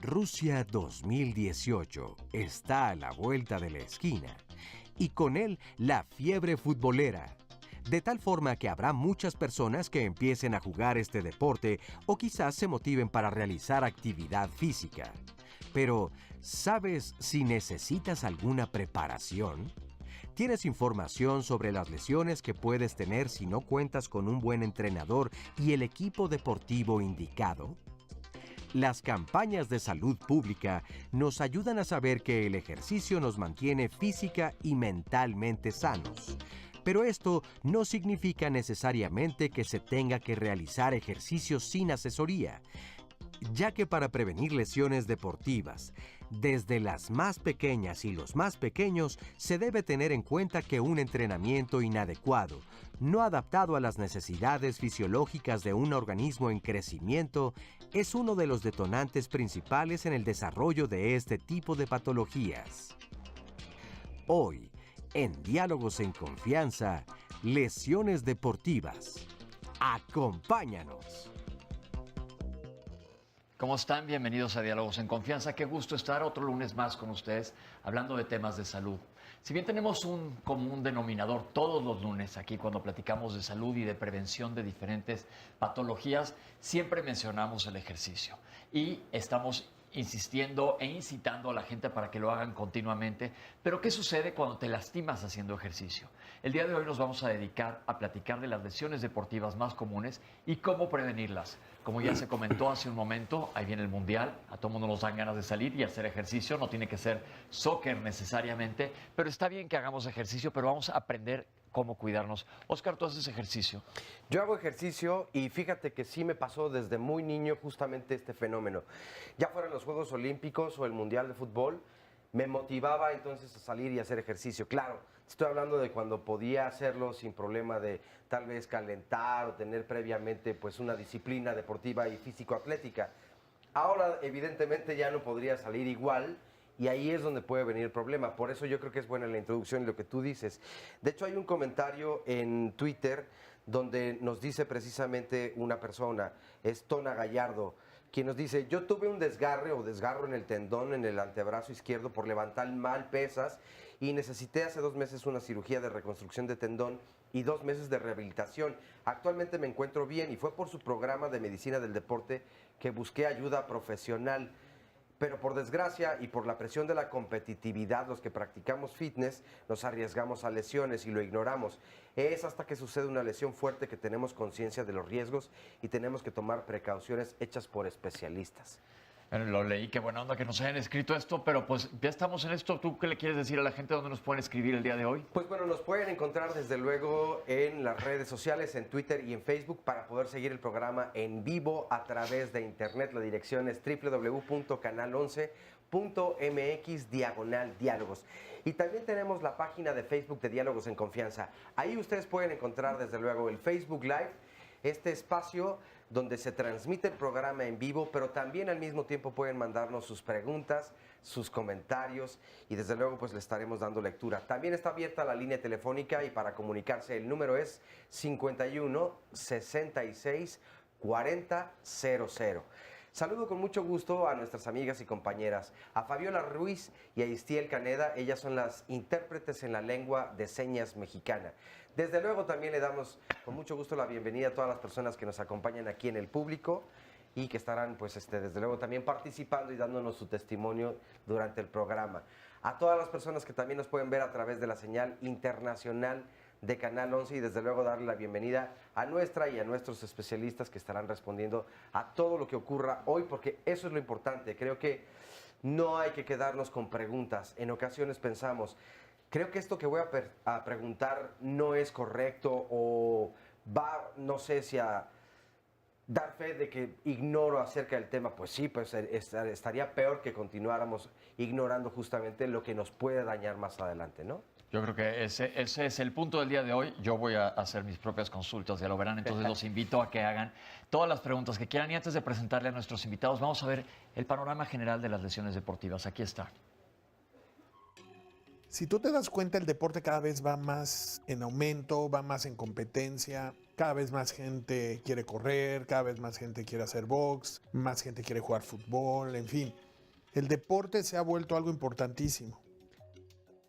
Rusia 2018 está a la vuelta de la esquina y con él la fiebre futbolera. De tal forma que habrá muchas personas que empiecen a jugar este deporte o quizás se motiven para realizar actividad física. Pero, ¿sabes si necesitas alguna preparación? ¿Tienes información sobre las lesiones que puedes tener si no cuentas con un buen entrenador y el equipo deportivo indicado? Las campañas de salud pública nos ayudan a saber que el ejercicio nos mantiene física y mentalmente sanos. Pero esto no significa necesariamente que se tenga que realizar ejercicio sin asesoría, ya que para prevenir lesiones deportivas, desde las más pequeñas y los más pequeños, se debe tener en cuenta que un entrenamiento inadecuado, no adaptado a las necesidades fisiológicas de un organismo en crecimiento, es uno de los detonantes principales en el desarrollo de este tipo de patologías. Hoy, en Diálogos en Confianza, lesiones deportivas. ¡Acompáñanos! ¿Cómo están? Bienvenidos a Diálogos en Confianza. Qué gusto estar otro lunes más con ustedes hablando de temas de salud. Si bien tenemos un común denominador todos los lunes aquí cuando platicamos de salud y de prevención de diferentes patologías, siempre mencionamos el ejercicio y estamos insistiendo e incitando a la gente para que lo hagan continuamente. Pero ¿qué sucede cuando te lastimas haciendo ejercicio? El día de hoy nos vamos a dedicar a platicar de las lesiones deportivas más comunes y cómo prevenirlas. Como ya se comentó hace un momento, ahí viene el Mundial, a todo mundo nos dan ganas de salir y hacer ejercicio, no tiene que ser soccer necesariamente, pero está bien que hagamos ejercicio, pero vamos a aprender cómo cuidarnos. Oscar, ¿tú haces ejercicio? Yo hago ejercicio y fíjate que sí me pasó desde muy niño justamente este fenómeno. Ya fueran los Juegos Olímpicos o el Mundial de Fútbol, me motivaba entonces a salir y hacer ejercicio. Claro, estoy hablando de cuando podía hacerlo sin problema de tal vez calentar o tener previamente pues una disciplina deportiva y físico-atlética. Ahora evidentemente ya no podría salir igual. Y ahí es donde puede venir el problema. Por eso yo creo que es buena la introducción y lo que tú dices. De hecho, hay un comentario en Twitter donde nos dice precisamente una persona, es Tona Gallardo, quien nos dice: yo tuve un desgarro en el tendón, en el antebrazo izquierdo por levantar mal pesas y necesité hace 2 meses una cirugía de reconstrucción de tendón y 2 meses de rehabilitación. Actualmente me encuentro bien y fue por su programa de medicina del deporte que busqué ayuda profesional. Pero por desgracia y por la presión de la competitividad, los que practicamos fitness nos arriesgamos a lesiones y lo ignoramos. Es hasta que sucede una lesión fuerte que tenemos conciencia de los riesgos y tenemos que tomar precauciones hechas por especialistas. Bueno, lo leí, qué buena onda que nos hayan escrito esto, pero pues ya estamos en esto. ¿Tú qué le quieres decir a la gente? ¿Dónde nos pueden escribir el día de hoy? Pues bueno, nos pueden encontrar desde luego en las redes sociales, en Twitter y en Facebook, para poder seguir el programa en vivo a través de internet. La dirección es www.canal11.mx/diálogos. Y también tenemos la página de Facebook de Diálogos en Confianza. Ahí ustedes pueden encontrar desde luego el Facebook Live, este espacio donde se transmite el programa en vivo, pero también al mismo tiempo pueden mandarnos sus preguntas, sus comentarios y desde luego pues le estaremos dando lectura. También está abierta la línea telefónica y para comunicarse el número es 51 66 40 00. Saludo con mucho gusto a nuestras amigas y compañeras, a Fabiola Ruiz y a Istiel Caneda. Ellas son las intérpretes en la lengua de señas mexicana. Desde luego también le damos con mucho gusto la bienvenida a todas las personas que nos acompañan aquí en el público y que estarán pues desde luego también participando y dándonos su testimonio durante el programa. A todas las personas que también nos pueden ver a través de la señal internacional de Canal 11 y desde luego darle la bienvenida a nuestra y a nuestros especialistas que estarán respondiendo a todo lo que ocurra hoy, porque eso es lo importante. Creo que no hay que quedarnos con preguntas. En ocasiones pensamos, creo que esto que voy a preguntar no es correcto o va, no sé si a dar fe de que ignoro acerca del tema. Pues sí, pues estaría peor que continuáramos ignorando justamente lo que nos puede dañar más adelante, ¿no? Yo creo que ese es el punto del día de hoy. Yo voy a hacer mis propias consultas, ya lo verán. Entonces los invito a que hagan todas las preguntas que quieran. Y antes de presentarle a nuestros invitados, vamos a ver el panorama general de las lesiones deportivas. Aquí está. Si tú te das cuenta, el deporte cada vez va más en aumento, va más en competencia. Cada vez más gente quiere correr, cada vez más gente quiere hacer box, más gente quiere jugar fútbol, en fin. El deporte se ha vuelto algo importantísimo.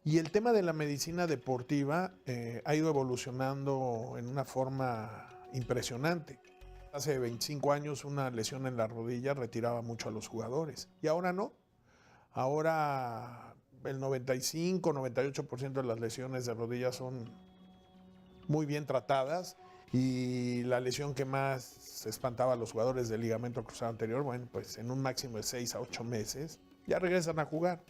Y el tema de la medicina deportiva ha ido evolucionando en una forma impresionante. Hace 25 años una lesión en la rodilla retiraba mucho a los jugadores y ahora no. Ahora el 95-98% de las lesiones de rodilla son muy bien tratadas y la lesión que más espantaba a los jugadores del ligamento cruzado anterior, bueno, pues en un máximo de 6 a 8 meses ya regresan a jugar.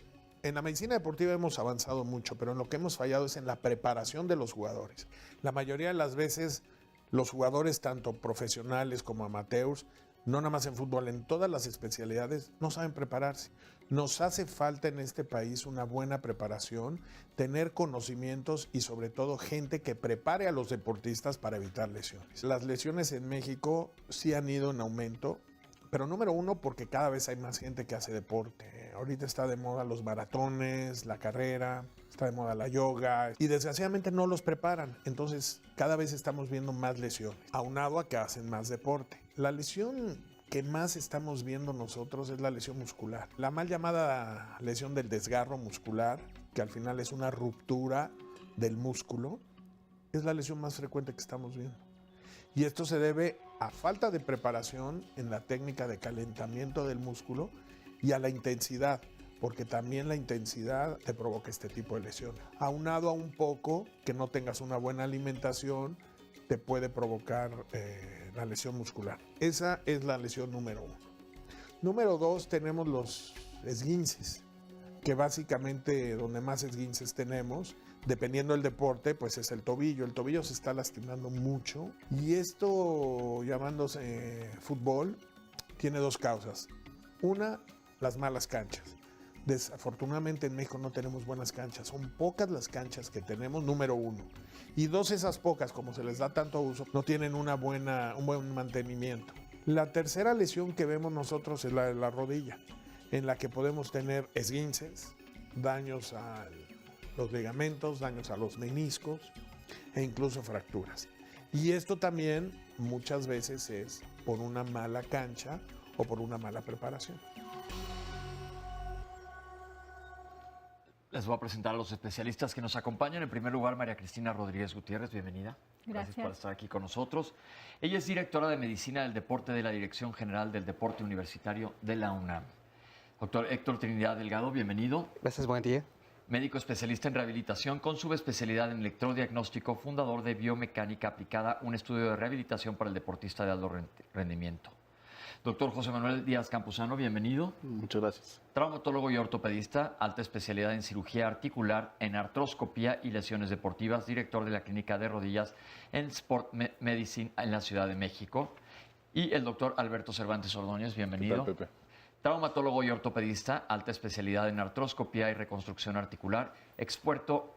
En la medicina deportiva hemos avanzado mucho, pero en lo que hemos fallado es en la preparación de los jugadores. La mayoría de las veces los jugadores, tanto profesionales como amateurs, no nada más en fútbol, en todas las especialidades, no saben prepararse. Nos hace falta en este país una buena preparación, tener conocimientos y sobre todo gente que prepare a los deportistas para evitar lesiones. Las lesiones en México sí han ido en aumento, pero número uno porque cada vez hay más gente que hace deporte. Ahorita está de moda los maratones, la carrera, está de moda la yoga y desgraciadamente no los preparan. Entonces cada vez estamos viendo más lesiones, aunado a que hacen más deporte. La lesión que más estamos viendo nosotros es la lesión muscular. La mal llamada lesión del desgarro muscular, que al final es una ruptura del músculo, es la lesión más frecuente que estamos viendo. Y esto se debe a falta de preparación en la técnica de calentamiento del músculo y a la intensidad, porque también la intensidad te provoca este tipo de lesiones. Aunado a un poco que no tengas una buena alimentación, te puede provocar la lesión muscular. Esa es la lesión número 1. Número 2, tenemos los esguinces, que básicamente donde más esguinces tenemos, dependiendo del deporte, pues es el tobillo. El tobillo se está lastimando mucho y esto, llamándose fútbol, tiene 2 causas. Una, las malas canchas. Desafortunadamente en México no tenemos buenas canchas. Son pocas las canchas que tenemos, número 1. Y 2, esas pocas, como se les da tanto uso, no tienen un buen mantenimiento. La tercera lesión que vemos nosotros es la de la rodilla, en la que podemos tener esguinces, daños a los ligamentos, daños a los meniscos e incluso fracturas. Y esto también muchas veces es por una mala cancha o por una mala preparación. Les voy a presentar a los especialistas que nos acompañan. En primer lugar, María Cristina Rodríguez Gutiérrez, bienvenida. Gracias por estar aquí con nosotros. Ella es directora de Medicina del Deporte de la Dirección General del Deporte Universitario de la UNAM. Doctor Héctor Trinidad Delgado, bienvenido. Gracias, buen día. Médico especialista en rehabilitación con subespecialidad en electrodiagnóstico, fundador de Biomecánica Aplicada, un estudio de rehabilitación para el deportista de alto rendimiento. Doctor José Manuel Díaz Campuzano, bienvenido. Muchas gracias. Traumatólogo y ortopedista, alta especialidad en cirugía articular, en artroscopía y lesiones deportivas, director de la Clínica de Rodillas en Sport Medicine en la Ciudad de México. Y el doctor Alberto Cervantes Ordóñez, bienvenido. ¿Qué tal, Pepe? Traumatólogo y ortopedista, alta especialidad en artroscopía y reconstrucción articular, experto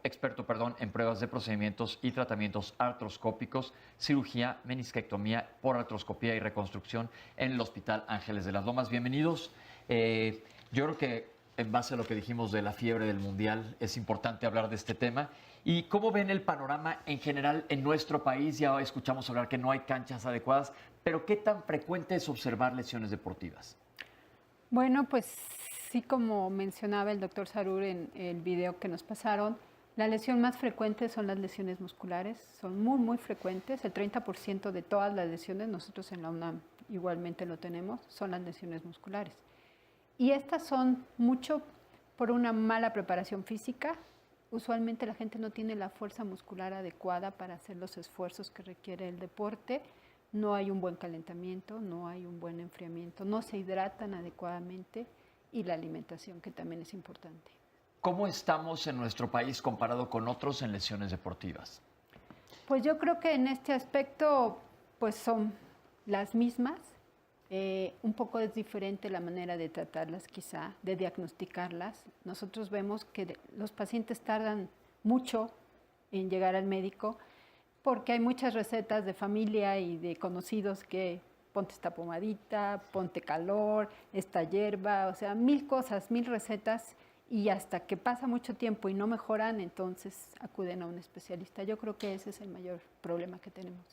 en pruebas de procedimientos y tratamientos artroscópicos, cirugía, menisquectomía por artroscopía y reconstrucción en el Hospital Ángeles de las Lomas. Bienvenidos. Yo creo que en base a lo que dijimos de la fiebre del Mundial, es importante hablar de este tema. ¿Y cómo ven el panorama en general en nuestro país? Ya escuchamos hablar que no hay canchas adecuadas, pero ¿qué tan frecuente es observar lesiones deportivas? Bueno, pues sí, como mencionaba el doctor Sarur en el video que nos pasaron, la lesión más frecuente son las lesiones musculares, son muy, muy frecuentes. El 30% de todas las lesiones, nosotros en la UNAM igualmente lo tenemos, son las lesiones musculares. Y estas son mucho por una mala preparación física. Usualmente la gente no tiene la fuerza muscular adecuada para hacer los esfuerzos que requiere el deporte. No hay un buen calentamiento, no hay un buen enfriamiento, no se hidratan adecuadamente y la alimentación, que también es importante. ¿Cómo estamos en nuestro país comparado con otros en lesiones deportivas? Pues yo creo que en este aspecto pues son las mismas. Un poco es diferente la manera de tratarlas quizá, de diagnosticarlas. Nosotros vemos que los pacientes tardan mucho en llegar al médico porque hay muchas recetas de familia y de conocidos que ponte esta pomadita, ponte calor, esta hierba, o sea, 1000 cosas, 1000 recetas y hasta que pasa mucho tiempo y no mejoran, entonces acuden a un especialista. Yo creo que ese es el mayor problema que tenemos.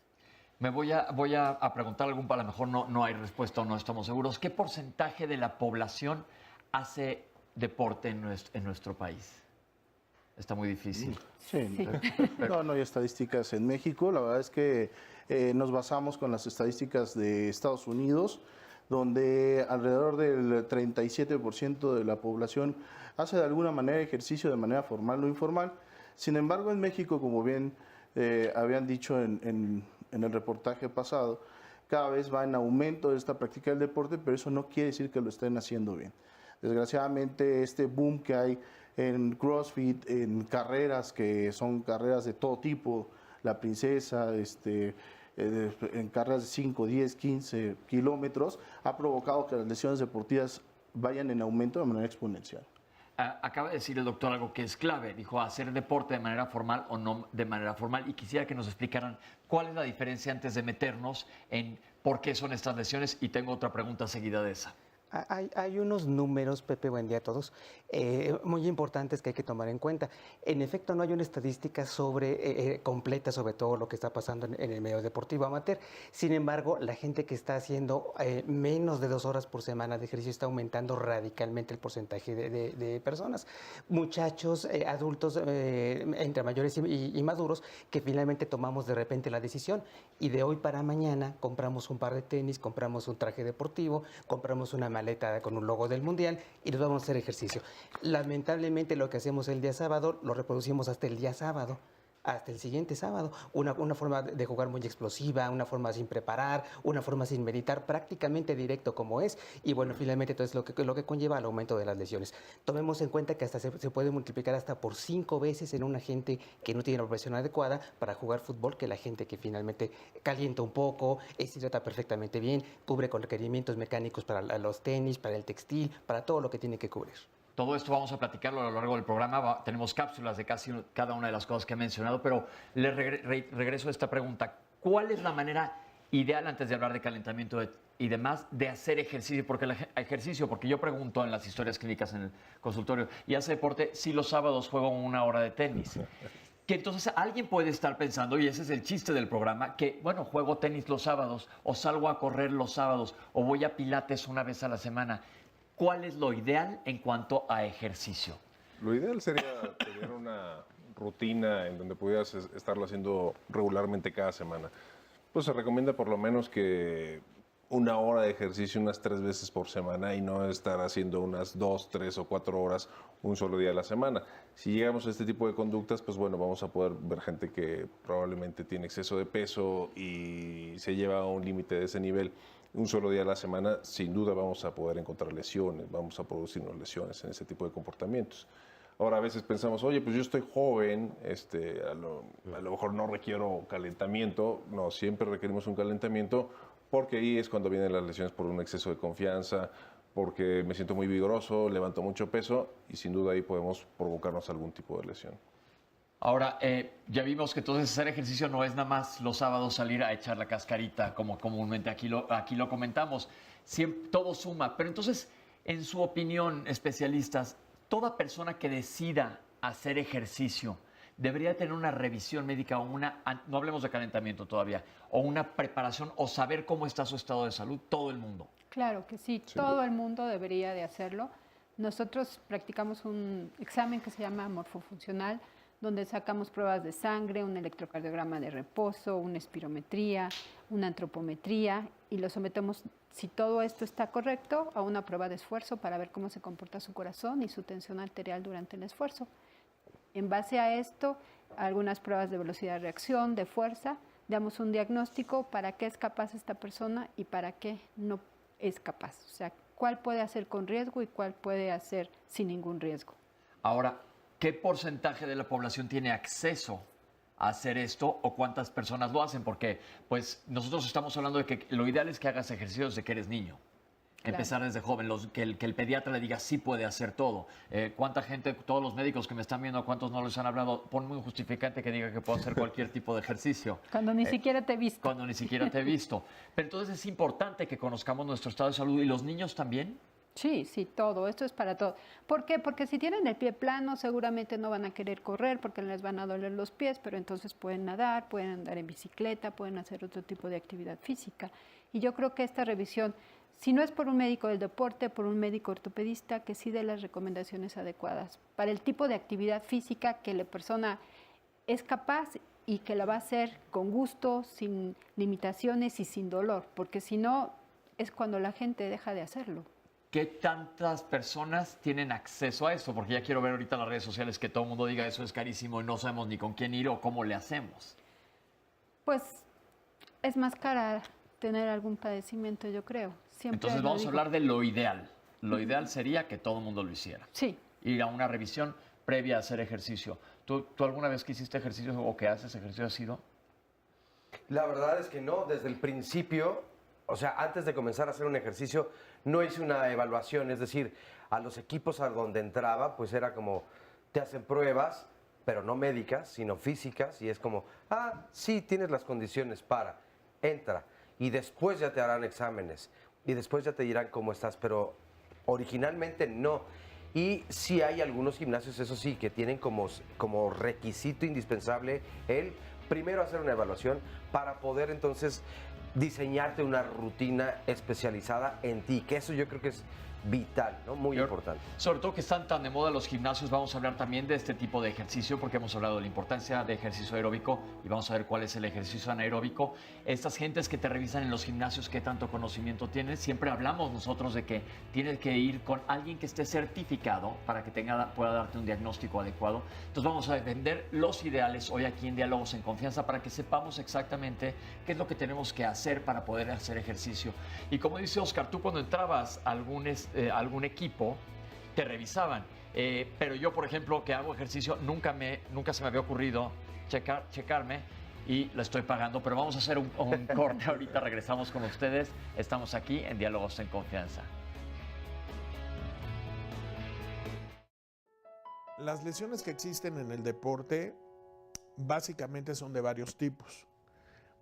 Voy a preguntar algún, a lo mejor no hay respuesta o no estamos seguros. ¿Qué porcentaje de la población hace deporte en nuestro país? Está muy difícil. Sí. No hay estadísticas en México. La verdad es que nos basamos con las estadísticas de Estados Unidos, donde alrededor del 37% de la población hace de alguna manera ejercicio de manera formal o informal. Sin embargo, en México, como bien habían dicho en el reportaje pasado, cada vez va en aumento esta práctica del deporte, pero eso no quiere decir que lo estén haciendo bien. Desgraciadamente, este boom que hay en CrossFit, en carreras que son carreras de todo tipo, la princesa, en carreras de 5, 10, 15 kilómetros, ha provocado que las lesiones deportivas vayan en aumento de manera exponencial. Acaba de decir el doctor algo que es clave. Dijo hacer deporte de manera formal o no de manera formal. Y quisiera que nos explicaran cuál es la diferencia antes de meternos en por qué son estas lesiones. Y tengo otra pregunta seguida de esa. Hay unos números, Pepe, buen día a todos, muy importantes que hay que tomar en cuenta. En efecto, no hay una estadística completa sobre todo lo que está pasando en el medio deportivo amateur. Sin embargo, la gente que está haciendo menos de 2 horas por semana de ejercicio está aumentando radicalmente el porcentaje de personas. Muchachos, adultos, entre mayores y maduros, que finalmente tomamos de repente la decisión y de hoy para mañana compramos un par de tenis, compramos un traje deportivo, compramos una maleta con un logo del mundial y nos vamos a hacer ejercicio. Lamentablemente lo que hacemos el día sábado lo reproducimos hasta el día sábado, hasta el siguiente sábado. Una forma de jugar muy explosiva, una forma sin preparar, una forma sin meditar, prácticamente directo como es. Y bueno, finalmente todo es lo que conlleva al aumento de las lesiones. Tomemos en cuenta que hasta se puede multiplicar hasta por 5 veces en una gente que no tiene la preparación adecuada para jugar fútbol que la gente que finalmente calienta un poco, se hidrata perfectamente bien, cubre con requerimientos mecánicos para los tenis, para el textil, para todo lo que tiene que cubrir. Todo esto vamos a platicarlo a lo largo del programa. Tenemos cápsulas de casi cada una de las cosas que he mencionado, pero le regreso a esta pregunta. ¿Cuál es la manera ideal, antes de hablar de calentamiento y demás, de hacer ejercicio? Porque yo pregunto en las historias clínicas en el consultorio, y hace deporte, si los sábados juego 1 hora de tenis. Que entonces alguien puede estar pensando, y ese es el chiste del programa, que bueno, juego tenis los sábados, o salgo a correr los sábados, o voy a pilates 1 vez a la semana. ¿Cuál es lo ideal en cuanto a ejercicio? Lo ideal sería tener una rutina en donde pudieras estarlo haciendo regularmente cada semana. Pues se recomienda por lo menos que 1 hora de ejercicio unas 3 veces por semana y no estar haciendo unas 2, 3 o 4 horas un solo día a la semana. Si llegamos a este tipo de conductas, pues bueno, vamos a poder ver gente que probablemente tiene exceso de peso y se lleva a un límite de ese nivel. Un solo día a la semana, sin duda vamos a poder encontrar lesiones, vamos a producirnos lesiones en ese tipo de comportamientos. Ahora a veces pensamos, oye, pues yo estoy joven, a lo mejor no requiero calentamiento. No, siempre requerimos un calentamiento porque ahí es cuando vienen las lesiones por un exceso de confianza, porque me siento muy vigoroso, levanto mucho peso y sin duda ahí podemos provocarnos algún tipo de lesión. Ahora, ya vimos que entonces hacer ejercicio no es nada más los sábados salir a echar la cascarita, como comúnmente aquí lo comentamos. Todo suma. Pero entonces, en su opinión, especialistas, toda persona que decida hacer ejercicio debería tener una revisión médica o no hablemos de calentamiento todavía, o una preparación o saber cómo está su estado de salud, todo el mundo. Claro que sí, todo el mundo debería de hacerlo. Nosotros practicamos un examen que se llama morfofuncional, donde sacamos pruebas de sangre, un electrocardiograma de reposo, una espirometría, una antropometría y lo sometemos, si todo esto está correcto, a una prueba de esfuerzo para ver cómo se comporta su corazón y su tensión arterial durante el esfuerzo. En base a esto, algunas pruebas de velocidad de reacción, de fuerza, damos un diagnóstico para qué es capaz esta persona y para qué no es capaz. O sea, cuál puede hacer con riesgo y cuál puede hacer sin ningún riesgo. Ahora, ¿qué porcentaje de la población tiene acceso a hacer esto o cuántas personas lo hacen? Porque pues nosotros estamos hablando de que lo ideal es que hagas ejercicio desde que eres niño. Claro. Empezar desde joven, que el pediatra le diga sí puede hacer todo. ¿Cuánta gente, todos los médicos que me están viendo, cuántos no les han hablado? Pon muy justificante que diga que puedo hacer cualquier tipo de ejercicio. Cuando ni siquiera te he visto. Cuando ni siquiera te he visto. Pero entonces es importante que conozcamos nuestro estado de salud. ¿Y los niños también? Sí, sí, todo, esto es para todo. ¿Por qué? Porque si tienen el pie plano, seguramente no van a querer correr porque les van a doler los pies, pero entonces pueden nadar, pueden andar en bicicleta, pueden hacer otro tipo de actividad física. Y yo creo que esta revisión, si no es por un médico del deporte, por un médico ortopedista, que sí dé las recomendaciones adecuadas para el tipo de actividad física que la persona es capaz y que la va a hacer con gusto, sin limitaciones y sin dolor, porque si no, es cuando la gente deja de hacerlo. ¿Qué tantas personas tienen acceso a esto? Porque ya quiero ver ahorita en las redes sociales que todo el mundo diga eso es carísimo y no sabemos ni con quién ir o cómo le hacemos. Pues es más cara tener algún padecimiento, yo creo. Siempre Entonces lo vamos a digo. hablar de lo ideal. Lo ideal sería que todo el mundo lo hiciera. Sí, Ir a una revisión previa a hacer ejercicio. ¿Tú alguna vez que hiciste ejercicio o que haces ejercicio has ido? La verdad es que no, desde el principio, o sea, antes de comenzar a hacer un ejercicio, no hice una evaluación, es decir, a los equipos a donde entraba, pues era como, te hacen pruebas, pero no médicas, sino físicas, y es como, sí, tienes las condiciones para, entra, y después ya te harán exámenes, y después ya te dirán cómo estás, pero originalmente no. Y sí hay algunos gimnasios, eso sí, que tienen como requisito indispensable el primero hacer una evaluación para poder entonces diseñarte una rutina especializada en ti, que eso yo creo que es vital, ¿no? Muy importante. Sobre todo que están tan de moda los gimnasios, vamos a hablar también de este tipo de ejercicio porque hemos hablado de la importancia de ejercicio aeróbico y vamos a ver cuál es el ejercicio anaeróbico. Estas gentes que te revisan en los gimnasios, ¿qué tanto conocimiento tienes? Siempre hablamos nosotros de que tienes que ir con alguien que esté certificado para que pueda darte un diagnóstico adecuado. Entonces vamos a defender los ideales hoy aquí en Diálogos en Confianza para que sepamos exactamente qué es lo que tenemos que hacer para poder hacer ejercicio. Y como dice Oscar, tú cuando entrabas a algún equipo, te revisaban. Pero yo, por ejemplo, que hago ejercicio, nunca se me había ocurrido checarme y lo estoy pagando. Pero vamos a hacer un corte ahorita, regresamos con ustedes. Estamos aquí en Diálogos en Confianza. Las lesiones que existen en el deporte básicamente son de varios tipos.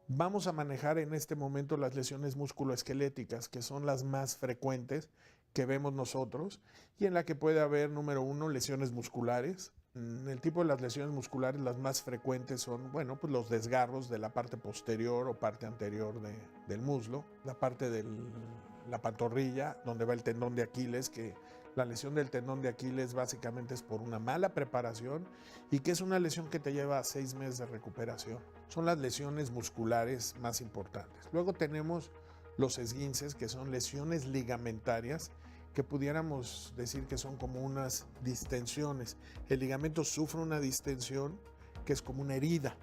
Vamos a manejar en este momento las lesiones musculoesqueléticas, que son las más frecuentes que vemos nosotros y en la que puede haber, número uno, lesiones musculares. El tipo de las lesiones musculares, las más frecuentes son, bueno, pues los desgarros de la parte posterior o parte anterior del muslo, la parte de la pantorrilla, donde va el tendón de Aquiles, que la lesión del tendón de Aquiles básicamente es por una mala preparación y que es una lesión que te lleva 6 meses de recuperación. Son las lesiones musculares más importantes. Luego tenemos los esguinces, que son lesiones ligamentarias, que pudiéramos decir que son como unas distensiones. El ligamento sufre una distensión que es como una herida,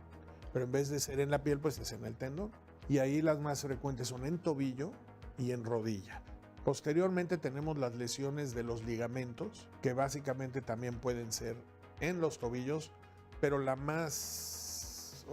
pero en vez de ser en la piel, pues es en el tendón. Y ahí las más frecuentes son en tobillo y en rodilla. Posteriormente tenemos las lesiones de los ligamentos, que básicamente también pueden ser en los tobillos, pero la más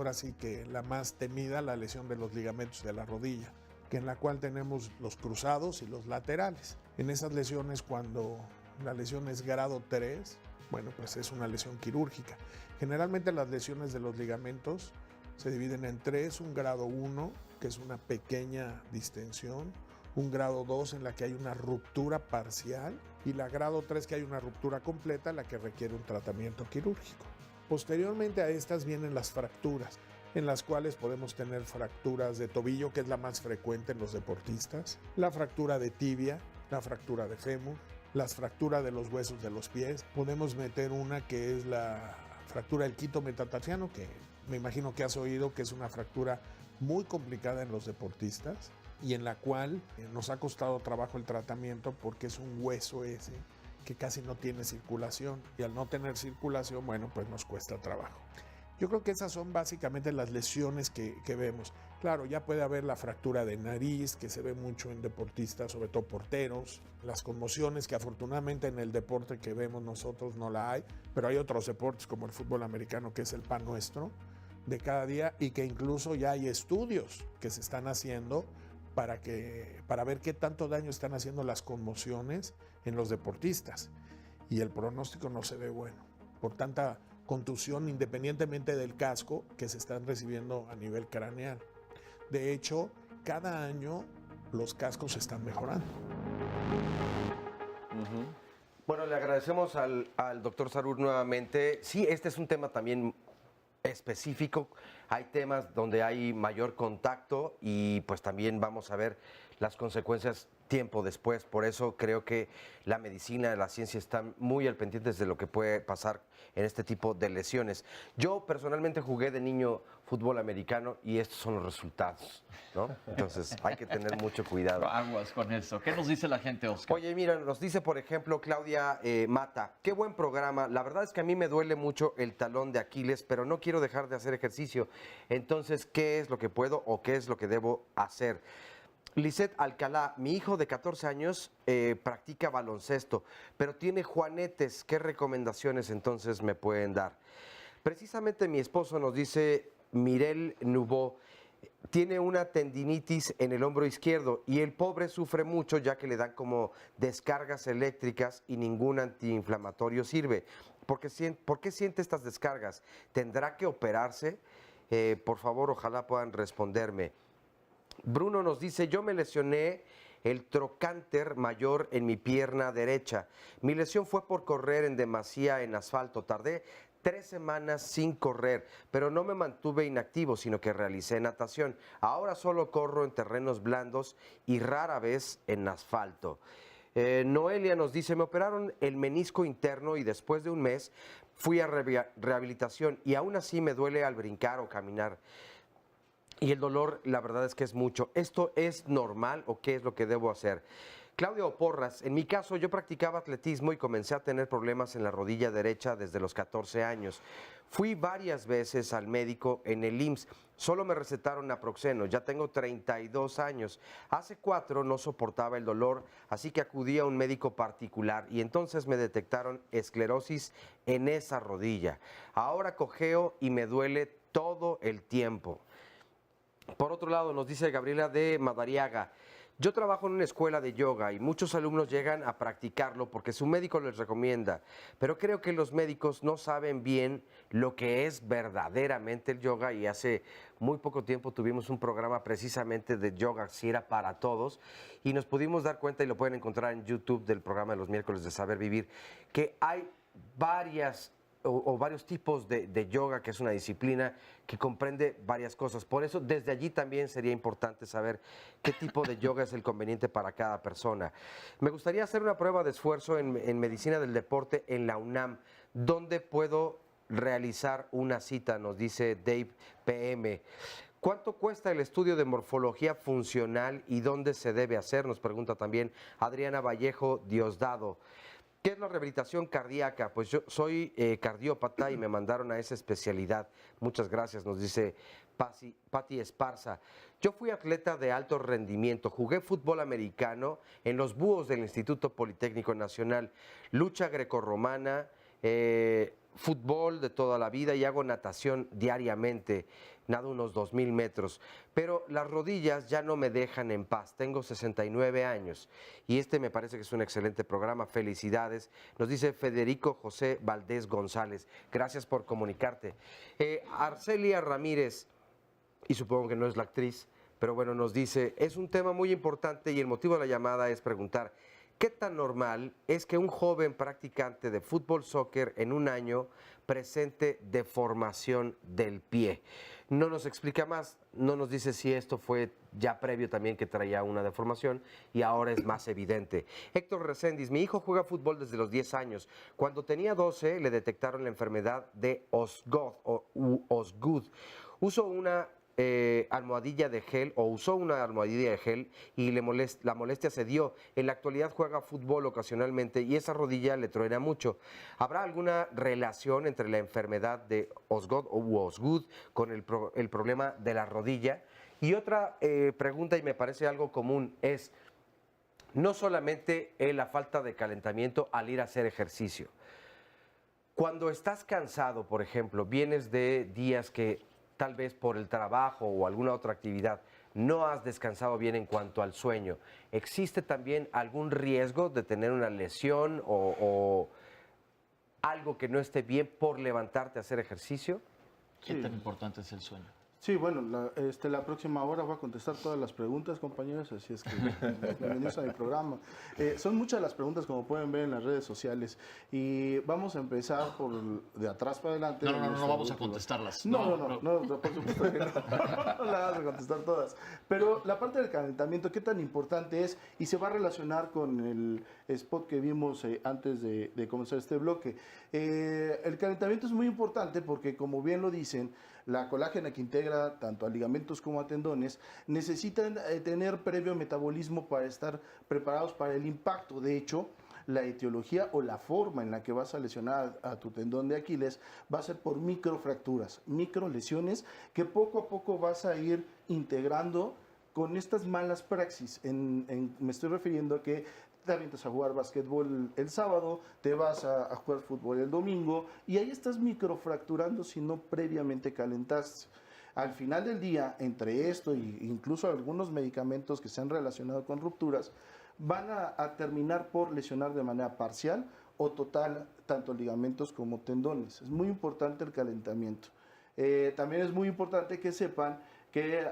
temida, la lesión de los ligamentos de la rodilla, que en la cual tenemos los cruzados y los laterales. En esas lesiones, cuando la lesión es grado 3, bueno, pues es una lesión quirúrgica. Generalmente las lesiones de los ligamentos se dividen en 3, un grado 1, que es una pequeña distensión, un grado 2 en la que hay una ruptura parcial y la grado 3 que hay una ruptura completa, la que requiere un tratamiento quirúrgico. Posteriormente a estas vienen las fracturas, en las cuales podemos tener fracturas de tobillo, que es la más frecuente en los deportistas, la fractura de tibia, la fractura de fémur, las fracturas de los huesos de los pies. Podemos meter una que es la fractura del quito metatarsiano, que me imagino que has oído que es una fractura muy complicada en los deportistas y en la cual nos ha costado trabajo el tratamiento porque es un hueso ese que casi no tiene circulación y al no tener circulación, bueno, pues nos cuesta trabajo. Yo creo que esas son básicamente las lesiones que vemos. Claro, ya puede haber la fractura de nariz, que se ve mucho en deportistas, sobre todo porteros, las conmociones, que afortunadamente en el deporte que vemos nosotros no la hay, pero hay otros deportes como el fútbol americano, que es el pan nuestro de cada día, y que incluso ya hay estudios que se están haciendo para ver qué tanto daño están haciendo las conmociones en los deportistas. Y el pronóstico no se ve bueno, por tanta contusión independientemente del casco que se están recibiendo a nivel craneal. De hecho, cada año los cascos están mejorando. Bueno, le agradecemos al doctor Sarur nuevamente. Sí, este es un tema también específico. Hay temas donde hay mayor contacto y pues también vamos a ver las consecuencias tiempo después. Por eso creo que la medicina, la ciencia están muy al pendiente de lo que puede pasar en este tipo de lesiones. Yo personalmente jugué de niño fútbol americano y estos son los resultados, ¿no? Entonces hay que tener mucho cuidado. Aguas con eso. ¿Qué nos dice la gente, Oscar? Oye, mira, nos dice, por ejemplo, Claudia Mata, qué buen programa. La verdad es que a mí me duele mucho el talón de Aquiles, pero no quiero dejar de hacer ejercicio. Entonces, ¿qué es lo que puedo o qué es lo que debo hacer? Lisette Alcalá, mi hijo de 14 años practica baloncesto, pero tiene juanetes. ¿Qué recomendaciones entonces me pueden dar? Precisamente mi esposo nos dice, Mirel Nubó, tiene una tendinitis en el hombro izquierdo y el pobre sufre mucho ya que le dan como descargas eléctricas y ningún antiinflamatorio sirve. ¿Por qué siente estas descargas? ¿Tendrá que operarse? Por favor, ojalá puedan responderme. Bruno nos dice, yo me lesioné el trocánter mayor en mi pierna derecha. Mi lesión fue por correr en demasía en asfalto. Tardé 3 semanas sin correr, pero no me mantuve inactivo, sino que realicé natación. Ahora solo corro en terrenos blandos y rara vez en asfalto. Noelia nos dice, me operaron el menisco interno y después de un mes fui a rehabilitación y aún así me duele al brincar o caminar. Y el dolor, la verdad es que es mucho. ¿Esto es normal o qué es lo que debo hacer? Claudio Porras, en mi caso yo practicaba atletismo y comencé a tener problemas en la rodilla derecha desde los 14 años. Fui varias veces al médico en el IMSS, solo me recetaron naproxeno, ya tengo 32 años. Hace 4 no soportaba el dolor, así que acudí a un médico particular y entonces me detectaron esclerosis en esa rodilla. Ahora cojeo y me duele todo el tiempo. Por otro lado, nos dice Gabriela de Madariaga, yo trabajo en una escuela de yoga y muchos alumnos llegan a practicarlo porque su médico les recomienda, pero creo que los médicos no saben bien lo que es verdaderamente el yoga y hace muy poco tiempo tuvimos un programa precisamente de yoga, si era para todos, y nos pudimos dar cuenta, y lo pueden encontrar en YouTube del programa de los miércoles de Saber Vivir, que hay varios tipos de yoga, que es una disciplina que comprende varias cosas. Por eso, desde allí también sería importante saber qué tipo de yoga es el conveniente para cada persona. Me gustaría hacer una prueba de esfuerzo en medicina del deporte en la UNAM. ¿Dónde puedo realizar una cita? Nos dice Dave PM. ¿Cuánto cuesta el estudio de morfología funcional y dónde se debe hacer? Nos pregunta también Adriana Vallejo Diosdado. ¿Qué es la rehabilitación cardíaca? Pues yo soy cardiópata y me mandaron a esa especialidad. Muchas gracias, nos dice Patti Esparza. Yo fui atleta de alto rendimiento, jugué fútbol americano en los Búhos del Instituto Politécnico Nacional, lucha grecorromana, fútbol de toda la vida y hago natación diariamente, nado unos 2,000 metros, pero las rodillas ya no me dejan en paz. Tengo 69 años y este me parece que es un excelente programa. Felicidades, nos dice Federico José Valdés González. Gracias por comunicarte. Arcelia Ramírez, y supongo que no es la actriz, pero bueno, nos dice, es un tema muy importante y el motivo de la llamada es preguntar, ¿qué tan normal es que un joven practicante de fútbol, soccer en un año presente deformación del pie? No nos explica más, no nos dice si esto fue ya previo también que traía una deformación y ahora es más evidente. Héctor Reséndiz, mi hijo juega fútbol desde los 10 años. Cuando tenía 12 le detectaron la enfermedad de Osgood. Uso una almohadilla de gel o usó una almohadilla de gel y la molestia se dio. En la actualidad juega fútbol ocasionalmente y esa rodilla le truena mucho. ¿Habrá alguna relación entre la enfermedad de Osgood con el problema de la rodilla? Y otra pregunta, y me parece algo común, es no solamente la falta de calentamiento al ir a hacer ejercicio. Cuando estás cansado, por ejemplo, vienes de días que tal vez por el trabajo o alguna otra actividad no has descansado bien en cuanto al sueño, ¿existe también algún riesgo de tener una lesión o algo que no esté bien por levantarte a hacer ejercicio? ¿Qué tan importante es el sueño? Sí, bueno, la próxima hora voy a contestar todas las preguntas, compañeros, así es que bienvenidos a mi programa. Son muchas las preguntas, como pueden ver en las redes sociales, y vamos a empezar por de atrás para adelante. No vamos a contestarlas. No, por supuesto que no, no las vamos a contestar todas. Pero la parte del calentamiento, ¿qué tan importante es? Y se va a relacionar con el spot que vimos antes de comenzar este bloque. El calentamiento es muy importante porque, como bien lo dicen, la colágena que integra tanto a ligamentos como a tendones necesitan tener previo metabolismo para estar preparados para el impacto. De hecho, la etiología o la forma en la que vas a lesionar a tu tendón de Aquiles va a ser por microfracturas, microlesiones que poco a poco vas a ir integrando con estas malas praxis. Me estoy refiriendo a que te avientas a jugar básquetbol el sábado, te vas a jugar fútbol el domingo y ahí estás microfracturando si no previamente calentaste. Al final del día, entre esto e incluso algunos medicamentos que se han relacionado con rupturas, van a terminar por lesionar de manera parcial o total tanto ligamentos como tendones. Es muy importante el calentamiento. También es muy importante que sepan que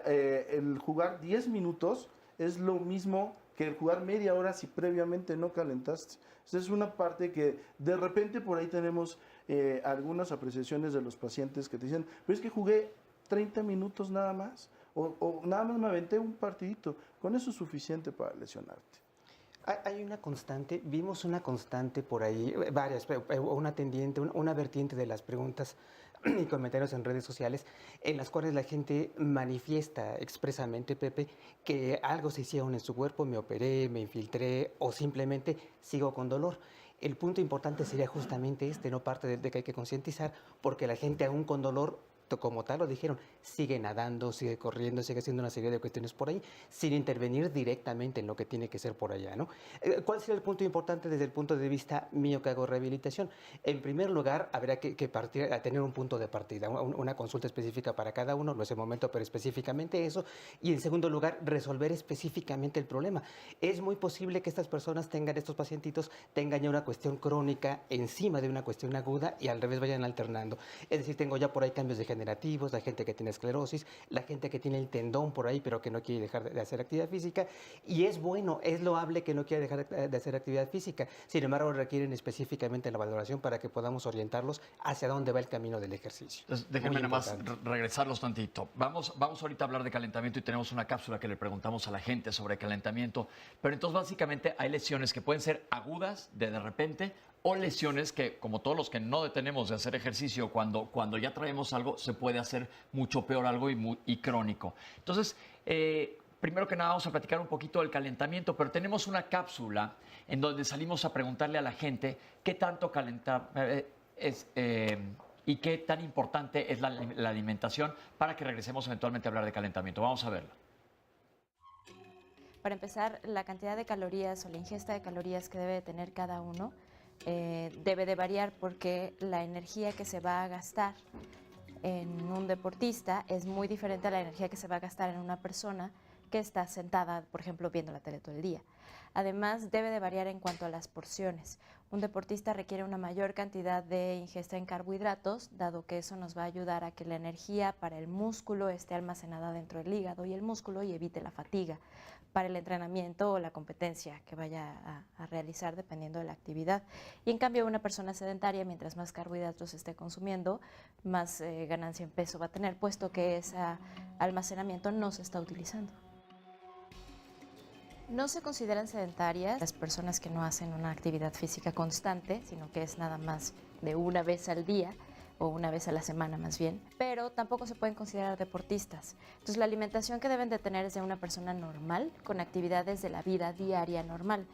el jugar 10 minutos es lo mismo que el jugar media hora si previamente no calentaste. Esa es una parte que de repente por ahí tenemos algunas apreciaciones de los pacientes que te dicen, pero es que jugué 30 minutos nada más, o nada más me aventé un partidito. Con eso es suficiente para lesionarte. Hay una constante, vimos una constante por ahí, varias, una tendiente, una vertiente de las preguntas y comentarios en redes sociales en las cuales la gente manifiesta expresamente, Pepe, que algo se hicieron en su cuerpo, me operé, me infiltré o simplemente sigo con dolor. El punto importante sería justamente no parte de que hay que concientizar, porque la gente aún con dolor, como tal lo dijeron, sigue nadando, sigue corriendo, sigue haciendo una serie de cuestiones por ahí, sin intervenir directamente en lo que tiene que ser por allá, ¿no? ¿Cuál sería el punto importante desde el punto de vista mío que hago rehabilitación? En primer lugar, habría que partir a tener un punto de partida, una consulta específica para cada uno, no es el momento, pero específicamente eso. Y en segundo lugar, resolver específicamente el problema. Es muy posible que estas personas estos pacientitos tengan ya una cuestión crónica encima de una cuestión aguda y al revés vayan alternando. Es decir, tengo ya por ahí cambios de generativos, la gente que tiene esclerosis, la gente que tiene el tendón por ahí pero que no quiere dejar de hacer actividad física, y es bueno, es loable que no quiera dejar de hacer actividad física, sin embargo requieren específicamente la valoración para que podamos orientarlos hacia dónde va el camino del ejercicio. Entonces, déjenme nada más regresarlos tantito. Vamos ahorita a hablar de calentamiento y tenemos una cápsula que le preguntamos a la gente sobre calentamiento, pero entonces básicamente hay lesiones que pueden ser agudas de repente, o lesiones que, como todos los que no detenemos de hacer ejercicio, cuando ya traemos algo, se puede hacer mucho peor algo y crónico. Entonces, primero que nada vamos a platicar un poquito del calentamiento, pero tenemos una cápsula en donde salimos a preguntarle a la gente qué tanto calentar y qué tan importante es la alimentación para que regresemos eventualmente a hablar de calentamiento. Vamos a verlo. Para empezar, la cantidad de calorías o la ingesta de calorías que debe de tener cada uno debe de variar porque la energía que se va a gastar en un deportista es muy diferente a la energía que se va a gastar en una persona que está sentada, por ejemplo, viendo la tele todo el día. Además, debe de variar en cuanto a las porciones. Un deportista requiere una mayor cantidad de ingesta en carbohidratos, dado que eso nos va a ayudar a que la energía para el músculo esté almacenada dentro del hígado y el músculo y evite la fatiga para el entrenamiento o la competencia que vaya a realizar dependiendo de la actividad. Y en cambio, una persona sedentaria, mientras más carbohidratos esté consumiendo, más ganancia en peso va a tener, puesto que ese almacenamiento no se está utilizando. No se consideran sedentarias las personas que no hacen una actividad física constante, sino que es nada más de una vez al día, o una vez a la semana más bien, pero tampoco se pueden considerar deportistas. Entonces la alimentación que deben de tener es de una persona normal, con actividades de la vida diaria normal,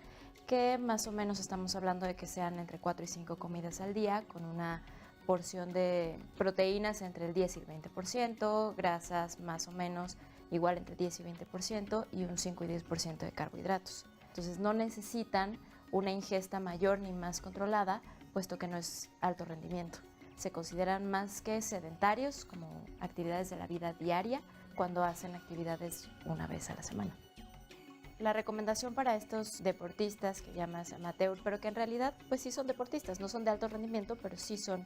que más o menos estamos hablando de que sean entre 4 y 5 comidas al día, con una porción de proteínas entre el 10 y el 20%, grasas más o menos igual entre 10 y 20% y un 5 y 10% de carbohidratos. Entonces no necesitan una ingesta mayor ni más controlada, puesto que no es alto rendimiento. Se consideran más que sedentarios, como actividades de la vida diaria, cuando hacen actividades una vez a la semana. La recomendación para estos deportistas que llamas amateur, pero que en realidad pues sí son deportistas, no son de alto rendimiento, pero sí son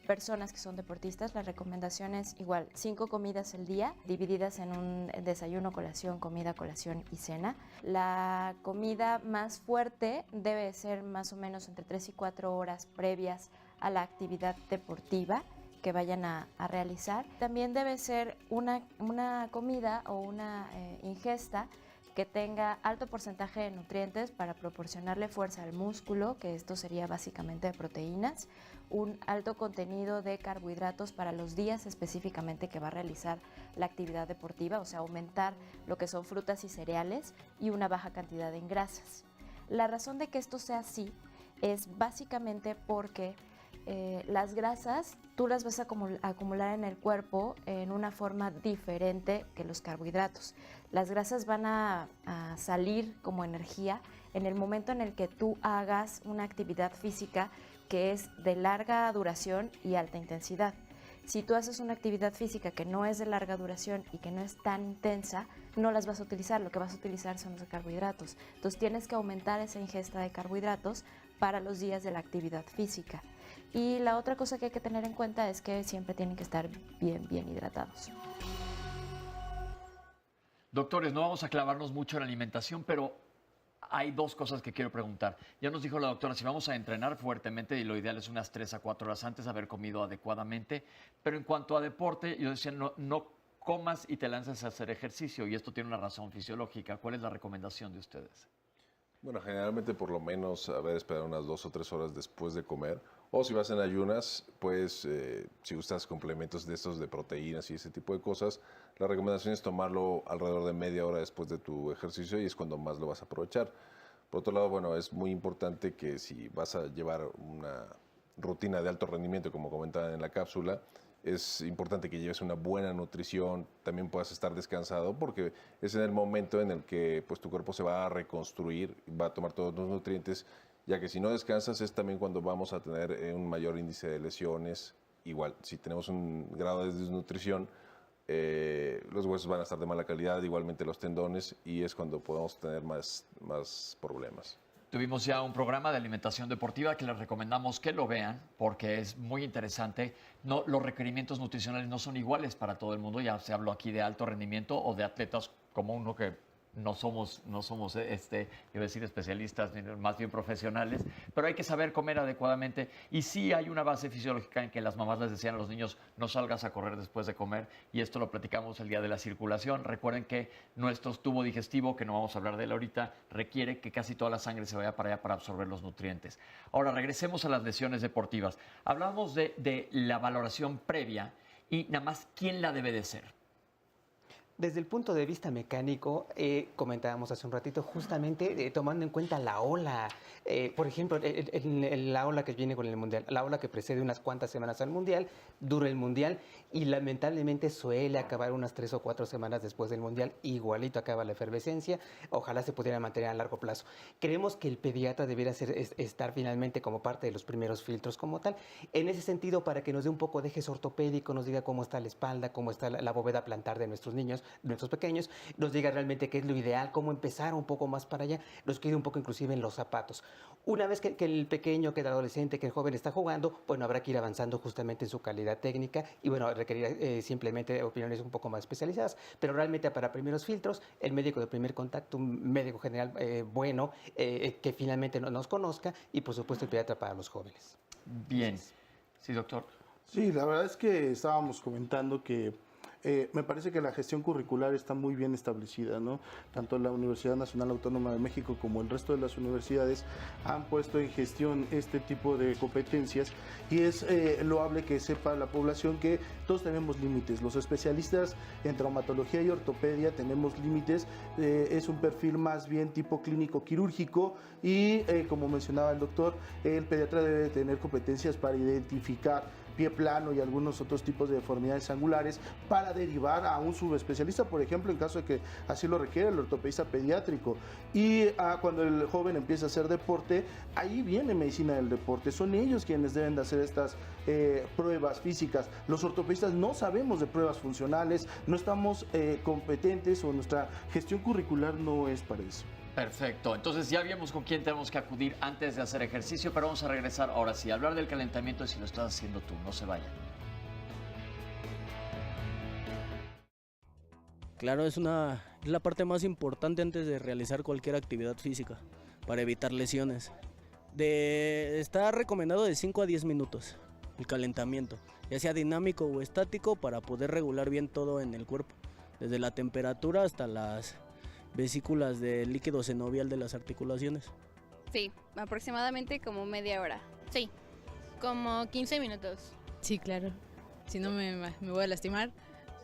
personas que son deportistas, la recomendación es igual 5 comidas al día, divididas en un desayuno, colación, comida, colación y cena. La comida más fuerte debe ser más o menos entre 3 y 4 horas previas a la actividad deportiva que vayan a realizar. También debe ser una comida o una ingesta que tenga alto porcentaje de nutrientes para proporcionarle fuerza al músculo, que esto sería básicamente de proteínas, un alto contenido de carbohidratos para los días específicamente que va a realizar la actividad deportiva, o sea, aumentar lo que son frutas y cereales, y una baja cantidad en grasas. La razón de que esto sea así es básicamente porque las grasas tú las vas a acumular en el cuerpo en una forma diferente que los carbohidratos. Las grasas van a salir como energía en el momento en el que tú hagas una actividad física que es de larga duración y alta intensidad. Si tú haces una actividad física que no es de larga duración y que no es tan intensa, no las vas a utilizar, lo que vas a utilizar son los carbohidratos. Entonces tienes que aumentar esa ingesta de carbohidratos para los días de la actividad física. Y la otra cosa que hay que tener en cuenta es que siempre tienen que estar bien hidratados. Doctores, no vamos a clavarnos mucho en la alimentación, pero hay dos cosas que quiero preguntar. Ya nos dijo la doctora, si vamos a entrenar fuertemente, y lo ideal es unas 3 a 4 horas antes de haber comido adecuadamente, pero en cuanto a deporte, yo decía, no comas y te lances a hacer ejercicio, y esto tiene una razón fisiológica. ¿Cuál es la recomendación de ustedes? Bueno, generalmente por lo menos haber esperado unas 2 o 3 horas después de comer. O si vas en ayunas, pues si usas complementos de estos de proteínas y ese tipo de cosas, la recomendación es tomarlo alrededor de media hora después de tu ejercicio y es cuando más lo vas a aprovechar. Por otro lado, bueno, es muy importante que si vas a llevar una rutina de alto rendimiento, como comentaban en la cápsula, es importante que lleves una buena nutrición, también puedas estar descansado, porque es en el momento en el que pues, tu cuerpo se va a reconstruir, va a tomar todos los nutrientes, ya que si no descansas es también cuando vamos a tener un mayor índice de lesiones. Igual, si tenemos un grado de desnutrición, los huesos van a estar de mala calidad, igualmente los tendones, y es cuando podemos tener más problemas. Tuvimos ya un programa de alimentación deportiva que les recomendamos que lo vean porque es muy interesante. Los requerimientos nutricionales no son iguales para todo el mundo. Ya se habló aquí de alto rendimiento o de atletas como uno que no somos iba a decir especialistas, más bien profesionales, pero hay que saber comer adecuadamente. Y sí hay una base fisiológica en que las mamás les decían a los niños, no salgas a correr después de comer, y esto lo platicamos el día de la circulación. Recuerden que nuestro tubo digestivo, que no vamos a hablar de él ahorita, requiere que casi toda la sangre se vaya para allá para absorber los nutrientes. Ahora, regresemos a las lesiones deportivas. Hablamos de la valoración previa y nada más, ¿quién la debe de ser? Desde el punto de vista mecánico, comentábamos hace un ratito, justamente tomando en cuenta la ola. Por ejemplo, la ola que viene con el Mundial, la ola que precede unas cuantas semanas al Mundial, dura el Mundial y lamentablemente suele acabar unas 3 o 4 semanas después del Mundial, igualito acaba la efervescencia, ojalá se pudiera mantener a largo plazo. Creemos que el pediatra debiera estar finalmente como parte de los primeros filtros como tal, en ese sentido para que nos dé un poco de ejes ortopédico, nos diga cómo está la espalda, cómo está la bóveda plantar de nuestros niños, nuestros pequeños, nos diga realmente qué es lo ideal, cómo empezar un poco más para allá, nos quede un poco inclusive en los zapatos. Una vez que el pequeño, que el adolescente, que el joven está jugando, bueno, habrá que ir avanzando justamente en su calidad técnica y bueno, requerirá simplemente opiniones un poco más especializadas, pero realmente para primeros filtros, el médico de primer contacto, un médico general bueno, que finalmente nos conozca y por supuesto el pediatra para los jóvenes. Bien. Sí, doctor. Sí, la verdad es que estábamos comentando que Me parece que la gestión curricular está muy bien establecida, ¿no? Tanto la Universidad Nacional Autónoma de México como el resto de las universidades han puesto en gestión este tipo de competencias y es loable que sepa la población que todos tenemos límites. Los especialistas en traumatología y ortopedia tenemos límites, es un perfil más bien tipo clínico quirúrgico y como mencionaba el doctor, el pediatra debe tener competencias para identificar pie plano y algunos otros tipos de deformidades angulares para derivar a un subespecialista, por ejemplo, en caso de que así lo requiera el ortopedista pediátrico. Y cuando el joven empieza a hacer deporte, ahí viene medicina del deporte. Son ellos quienes deben de hacer estas pruebas físicas. Los ortopedistas no sabemos de pruebas funcionales, no estamos competentes o nuestra gestión curricular no es para eso. Perfecto, entonces ya vimos con quién tenemos que acudir antes de hacer ejercicio, pero vamos a regresar ahora sí, a hablar del calentamiento y si lo estás haciendo tú, no se vayan. Claro, es la parte más importante antes de realizar cualquier actividad física, para evitar lesiones. Está recomendado de 5 a 10 minutos el calentamiento, ya sea dinámico o estático, para poder regular bien todo en el cuerpo, desde la temperatura hasta las vesículas del líquido sinovial de las articulaciones. Sí, aproximadamente como media hora. Sí, como 15 minutos. Sí, claro. Si no me voy a lastimar,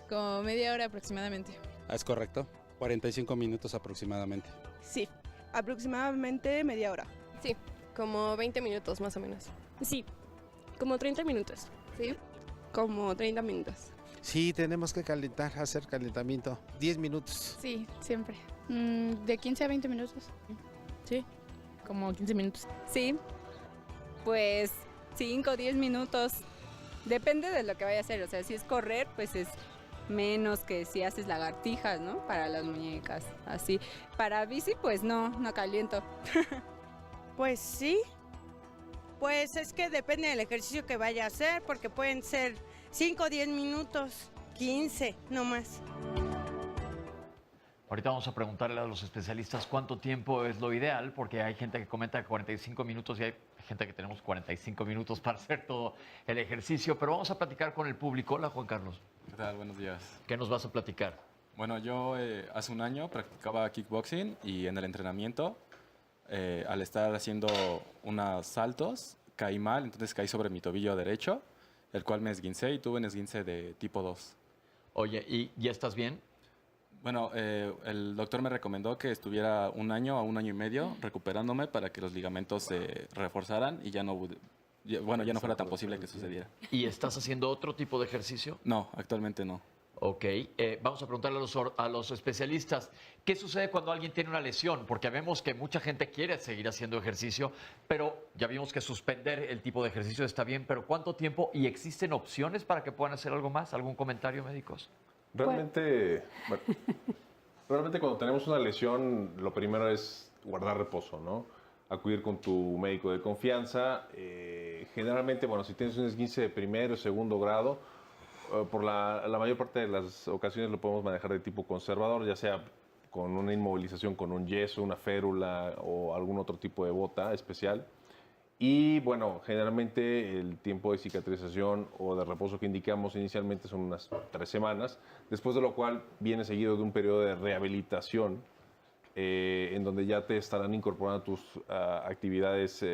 como media hora aproximadamente. Es correcto, 45 minutos aproximadamente. Sí, aproximadamente media hora. Sí, como 20 minutos más o menos. Sí, como 30 minutos. Sí, como 30 minutos. Sí, tenemos que hacer calentamiento, 10 minutos. Sí, siempre. De 15 a 20 minutos. Sí, como 15 minutos. Sí, pues 5 o 10 minutos. Depende de lo que vaya a hacer. O sea, si es correr, pues es menos que si haces lagartijas, ¿no? Para las muñecas, así. Para bici, pues no caliento. Pues sí. Pues es que depende del ejercicio que vaya a hacer, porque pueden ser 5 o 10 minutos, 15, no más. Ahorita vamos a preguntarle a los especialistas cuánto tiempo es lo ideal, porque hay gente que comenta 45 minutos y hay gente que tenemos 45 minutos para hacer todo el ejercicio, pero vamos a platicar con el público. Hola, Juan Carlos. ¿Qué tal? Buenos días. ¿Qué nos vas a platicar? Bueno, yo hace un año practicaba kickboxing y en el entrenamiento, al estar haciendo unos saltos, caí mal, entonces caí sobre mi tobillo derecho, el cual me esguincé y tuve un esguince de tipo 2. Oye, ¿y ya estás bien? Bueno, el doctor me recomendó que estuviera un año a un año y medio recuperándome para que los ligamentos se reforzaran y ya no fuera tan posible que sucediera. ¿Y estás haciendo otro tipo de ejercicio? No, actualmente no. Ok, vamos a preguntarle a los especialistas, ¿qué sucede cuando alguien tiene una lesión? Porque vemos que mucha gente quiere seguir haciendo ejercicio, pero ya vimos que suspender el tipo de ejercicio está bien, pero ¿cuánto tiempo? ¿Y existen opciones para que puedan hacer algo más? ¿Algún comentario, médicos? Realmente cuando tenemos una lesión, lo primero es guardar reposo, ¿no? Acudir con tu médico de confianza. Generalmente, bueno, si tienes un esguince de primero o segundo grado, por la mayor parte de las ocasiones lo podemos manejar de tipo conservador, ya sea con una inmovilización, con un yeso, una férula o algún otro tipo de bota especial. Y bueno, generalmente el tiempo de cicatrización o de reposo que indicamos inicialmente son unas 3 semanas, después de lo cual viene seguido de un periodo de rehabilitación en donde ya te estarán incorporando tus actividades,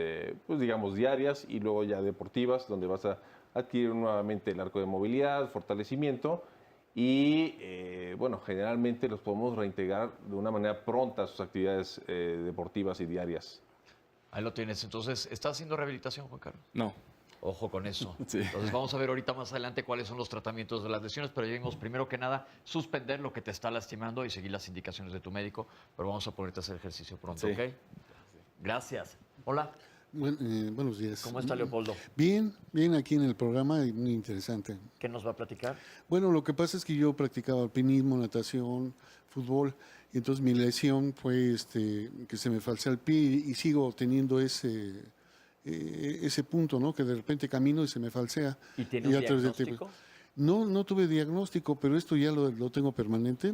pues digamos, diarias y luego ya deportivas, donde vas a adquirir nuevamente el arco de movilidad, fortalecimiento y, bueno, generalmente los podemos reintegrar de una manera pronta a sus actividades deportivas y diarias. Ahí lo tienes. Entonces, ¿estás haciendo rehabilitación, Juan Carlos? No. Ojo con eso. Sí. Entonces vamos a ver ahorita más adelante cuáles son los tratamientos de las lesiones, pero debemos primero que nada suspender lo que te está lastimando y seguir las indicaciones de tu médico, pero vamos a ponerte a hacer ejercicio pronto, Sí. ¿ok? Gracias. Hola. Buenos días. ¿Cómo está, Leopoldo? Bien, aquí en el programa, muy interesante. ¿Qué nos va a platicar? Bueno, lo que pasa es que yo practicaba alpinismo, natación, fútbol, y entonces mi lesión fue que se me falsea el pie y sigo teniendo ese punto, ¿no? Que de repente camino y se me falsea. ¿Y tiene un diagnóstico? No tuve diagnóstico, pero esto ya lo tengo permanente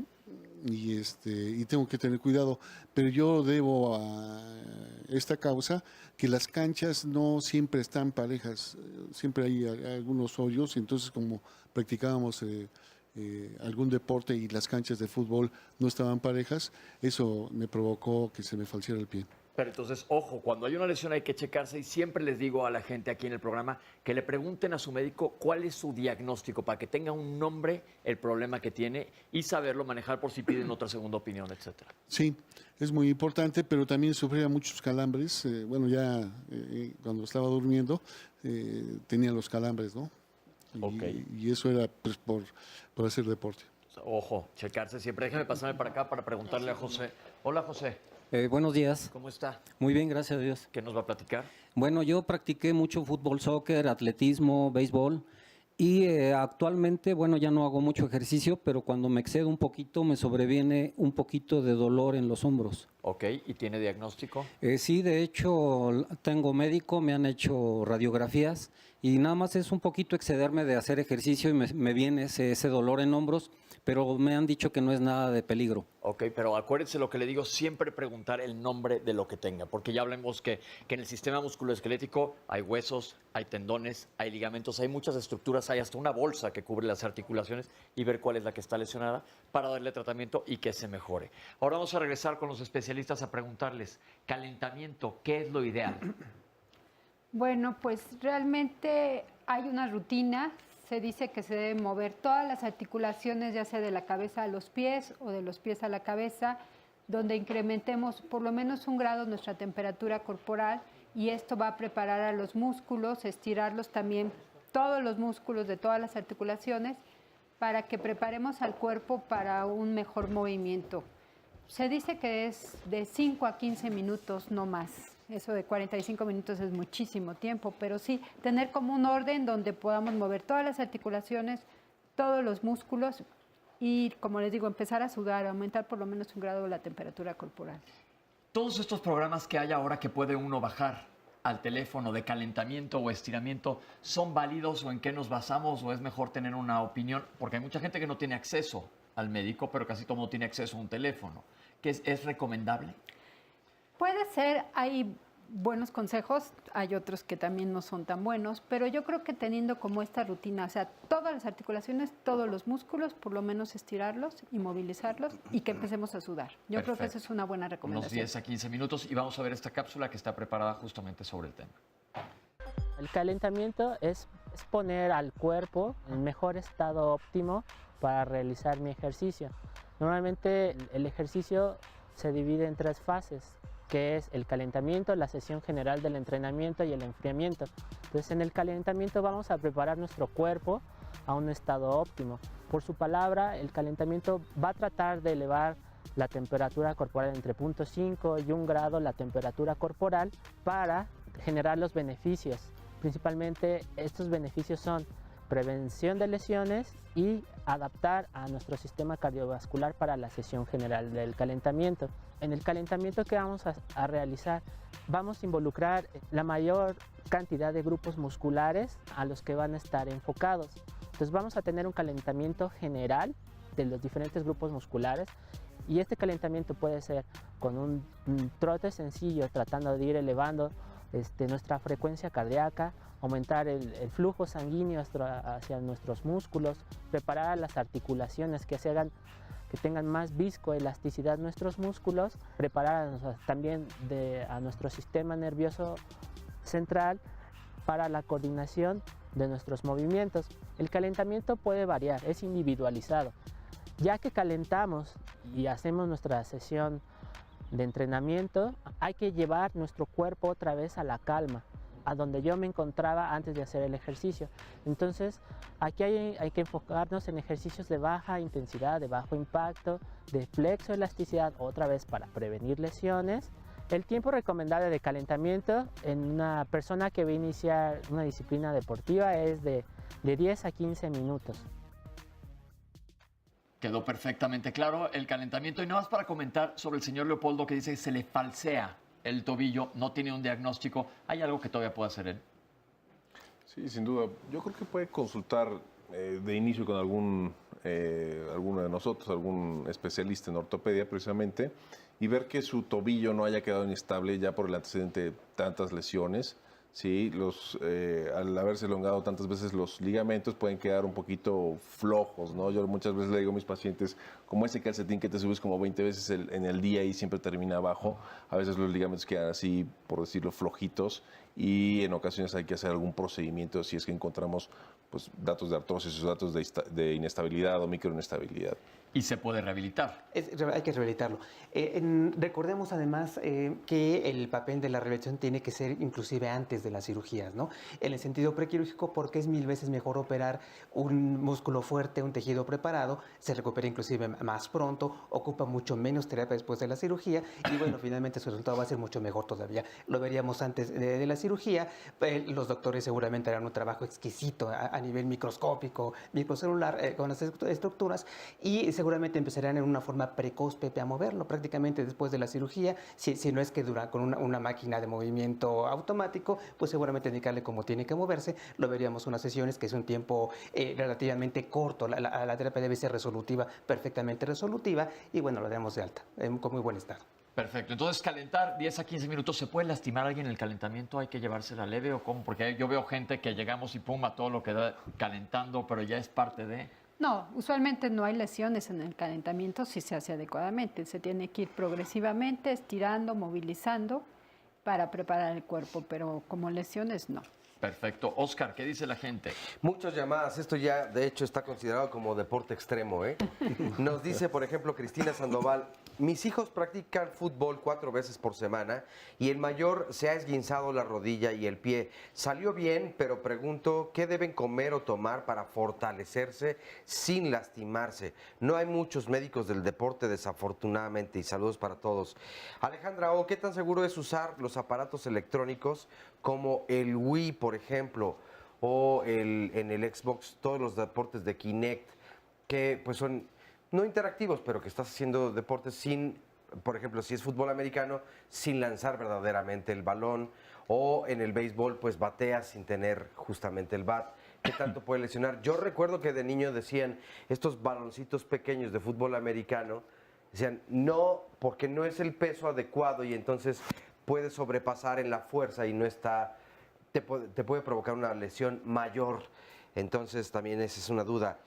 y tengo que tener cuidado. Pero yo debo a esta causa que las canchas no siempre están parejas, siempre hay algunos hoyos, y entonces como practicábamos algún deporte y las canchas de fútbol no estaban parejas, eso me provocó que se me falciera el pie. Pero entonces, ojo, cuando hay una lesión hay que checarse y siempre les digo a la gente aquí en el programa que le pregunten a su médico cuál es su diagnóstico para que tenga un nombre el problema que tiene y saberlo manejar por si piden otra segunda opinión, etcétera. Sí, es muy importante, pero también sufría muchos calambres. Bueno, ya cuando estaba durmiendo tenía los calambres, ¿no? Y eso era pues, por hacer deporte. Ojo, checarse siempre. Déjame pasarme para acá para preguntarle a José. Hola, José. Buenos días. ¿Cómo está? Muy bien, gracias a Dios. ¿Qué nos va a platicar? Bueno, yo practiqué mucho fútbol, soccer, atletismo, béisbol y actualmente, bueno, ya no hago mucho ejercicio, pero cuando me excedo un poquito me sobreviene un poquito de dolor en los hombros. Ok, ¿y tiene diagnóstico? Sí, de hecho tengo médico, me han hecho radiografías y nada más es un poquito excederme de hacer ejercicio y me viene ese dolor en hombros, pero me han dicho que no es nada de peligro. Ok, pero acuérdense lo que le digo, siempre preguntar el nombre de lo que tenga, porque ya hablamos que en el sistema musculoesquelético hay huesos, hay tendones, hay ligamentos, hay muchas estructuras, hay hasta una bolsa que cubre las articulaciones y ver cuál es la que está lesionada para darle tratamiento y que se mejore. Ahora vamos a regresar con los especialistas a preguntarles, calentamiento, ¿qué es lo ideal? Bueno, pues realmente hay una rutina. Se dice que se deben mover todas las articulaciones, ya sea de la cabeza a los pies o de los pies a la cabeza, donde incrementemos por lo menos 1 grado nuestra temperatura corporal y esto va a preparar a los músculos, estirarlos también, todos los músculos de todas las articulaciones, para que preparemos al cuerpo para un mejor movimiento. Se dice que es de 5 a 15 minutos, no más. Eso de 45 minutos es muchísimo tiempo, pero sí, tener como un orden donde podamos mover todas las articulaciones, todos los músculos y, como les digo, empezar a sudar, aumentar por lo menos 1 grado la temperatura corporal. Todos estos programas que hay ahora que puede uno bajar al teléfono de calentamiento o estiramiento, ¿son válidos o en qué nos basamos o es mejor tener una opinión? Porque hay mucha gente que no tiene acceso al médico, pero casi todo el mundo tiene acceso a un teléfono. ¿Qué es recomendable? Puede ser, hay buenos consejos, hay otros que también no son tan buenos, pero yo creo que teniendo como esta rutina, o sea, todas las articulaciones, todos los músculos, por lo menos estirarlos y movilizarlos y que empecemos a sudar. Yo creo que eso es una buena recomendación. Unos 10 a 15 minutos y vamos a ver esta cápsula que está preparada justamente sobre el tema. El calentamiento es poner al cuerpo en mejor estado óptimo para realizar mi ejercicio. Normalmente el ejercicio se divide en 3 fases, que es el calentamiento, la sesión general del entrenamiento y el enfriamiento. Entonces, en el calentamiento vamos a preparar nuestro cuerpo a un estado óptimo. Por su palabra, el calentamiento va a tratar de elevar la temperatura corporal entre 0.5 y 1 grado, la temperatura corporal, para generar los beneficios. Principalmente, estos beneficios son prevención de lesiones y adaptar a nuestro sistema cardiovascular para la sesión general del calentamiento. En el calentamiento que vamos a realizar, vamos a involucrar la mayor cantidad de grupos musculares a los que van a estar enfocados. Entonces vamos a tener un calentamiento general de los diferentes grupos musculares y este calentamiento puede ser con un trote sencillo, tratando de ir elevando nuestra frecuencia cardíaca, aumentar el flujo sanguíneo hacia nuestros músculos, preparar las articulaciones que tengan más viscoelasticidad nuestros músculos, preparar también a nuestro sistema nervioso central para la coordinación de nuestros movimientos. El calentamiento puede variar, es individualizado. Ya que calentamos y hacemos nuestra sesión de entrenamiento, hay que llevar nuestro cuerpo otra vez a la calma, a donde yo me encontraba antes de hacer el ejercicio. Entonces, aquí hay que enfocarnos en ejercicios de baja intensidad, de bajo impacto, de flexoelasticidad, otra vez para prevenir lesiones. El tiempo recomendable de calentamiento en una persona que va a iniciar una disciplina deportiva es de 10 a 15 minutos. Quedó perfectamente claro el calentamiento. Y nada más para comentar sobre el señor Leopoldo, que dice que se le falsea el tobillo, no tiene un diagnóstico. ¿Hay algo que todavía pueda hacer él? Sí, sin duda. Yo creo que puede consultar de inicio con alguno de nosotros, algún especialista en ortopedia precisamente, y ver que su tobillo no haya quedado inestable ya por el antecedente de tantas lesiones. ¿sí? Al haberse elongado tantas veces los ligamentos pueden quedar un poquito flojos, ¿no? Yo muchas veces le digo a mis pacientes, como ese calcetín que te subes como 20 veces en el día y siempre termina abajo, a veces los ligamentos quedan así, por decirlo, flojitos, y en ocasiones hay que hacer algún procedimiento si es que encontramos pues, datos de artrosis o datos de inestabilidad o microinestabilidad. Y se puede rehabilitar. Hay que rehabilitarlo. Recordemos además que el papel de la rehabilitación tiene que ser inclusive antes de las cirugías, ¿no? En el sentido prequirúrgico, porque es 1000 veces mejor operar un músculo fuerte, un tejido preparado, se recupera inclusive más pronto, ocupa mucho menos terapia después de la cirugía y bueno, finalmente su resultado va a ser mucho mejor todavía. Lo veríamos antes de la cirugía. Los doctores seguramente harán un trabajo exquisito a nivel microscópico, microcelular, con las estructuras y seguramente empezarán en una forma precoz, Pepe, a moverlo prácticamente después de la cirugía. Si no es que dura con una máquina de movimiento automático, pues seguramente indicarle cómo tiene que moverse. Lo veríamos unas sesiones que es un tiempo relativamente corto. La terapia debe ser resolutiva, perfectamente resolutiva, y bueno, lo damos de alta, con muy buen estado. Perfecto. Entonces, calentar 10 a 15 minutos. ¿Se puede lastimar a alguien en el calentamiento? ¿Hay que llevársela leve o cómo? Porque yo veo gente que llegamos y pum, a todo lo que da calentando, pero ya es parte de... No, usualmente no hay lesiones en el calentamiento si se hace adecuadamente. Se tiene que ir progresivamente, estirando, movilizando para preparar el cuerpo, pero como lesiones no. Perfecto. Oscar, ¿qué dice la gente? Muchas llamadas. Esto ya, de hecho, está considerado como deporte extremo, ¿eh? Nos dice, por ejemplo, Cristina Sandoval, mis hijos practican fútbol 4 veces por semana y el mayor se ha esguinzado la rodilla y el pie. Salió bien, pero pregunto, ¿qué deben comer o tomar para fortalecerse sin lastimarse? No hay muchos médicos del deporte, desafortunadamente, y saludos para todos. Alejandra O, ¿qué tan seguro es usar los aparatos electrónicos como el Wii, por ejemplo, o en el Xbox, todos los deportes de Kinect, que pues son no interactivos, pero que estás haciendo deportes sin, por ejemplo, si es fútbol americano, sin lanzar verdaderamente el balón, o en el béisbol, pues bateas sin tener justamente el bat? ¿Qué tanto puede lesionar? Yo recuerdo que de niño decían, estos baloncitos pequeños de fútbol americano, decían, no, porque no es el peso adecuado y entonces puede sobrepasar en la fuerza y no está, te puede provocar una lesión mayor. Entonces también esa es una duda.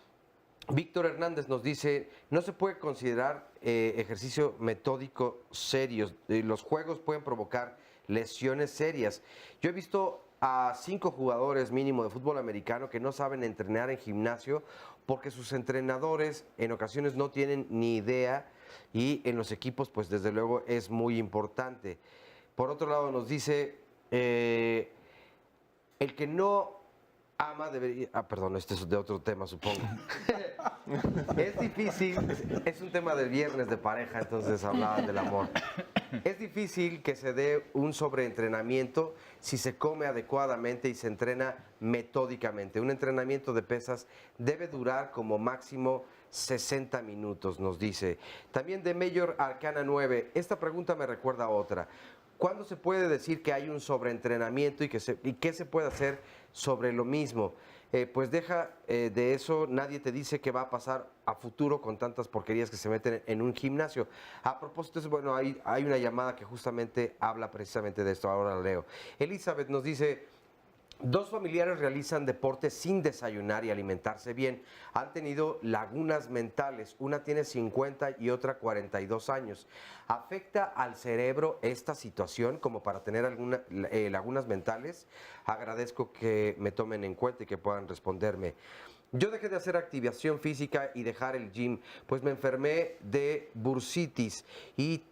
Víctor Hernández nos dice, no se puede considerar ejercicio metódico serios. Los juegos pueden provocar lesiones serias. Yo he visto a 5 jugadores mínimo de fútbol americano que no saben entrenar en gimnasio porque sus entrenadores en ocasiones no tienen ni idea y en los equipos pues desde luego es muy importante. Por otro lado nos dice, el que no ama debería... perdón, este es de otro tema, supongo. Es difícil, es un tema del viernes de pareja, entonces hablaban del amor. Es difícil que se dé un sobreentrenamiento si se come adecuadamente y se entrena metódicamente. Un entrenamiento de pesas debe durar como máximo 60 minutos, nos dice. También de Mayor Arcana 9, esta pregunta me recuerda a otra. ¿Cuándo se puede decir que hay un sobreentrenamiento y qué se puede hacer sobre lo mismo? Pues deja de eso, nadie te dice qué va a pasar a futuro con tantas porquerías que se meten en un gimnasio. A propósito, bueno, hay una llamada que justamente habla precisamente de esto, ahora la leo. Elizabeth nos dice... 2 familiares realizan deporte sin desayunar y alimentarse bien. Han tenido lagunas mentales. Una tiene 50 y otra 42 años. ¿Afecta al cerebro esta situación como para tener algunas lagunas mentales? Agradezco que me tomen en cuenta y que puedan responderme. Yo dejé de hacer activación física y dejar el gym, pues me enfermé de bursitis y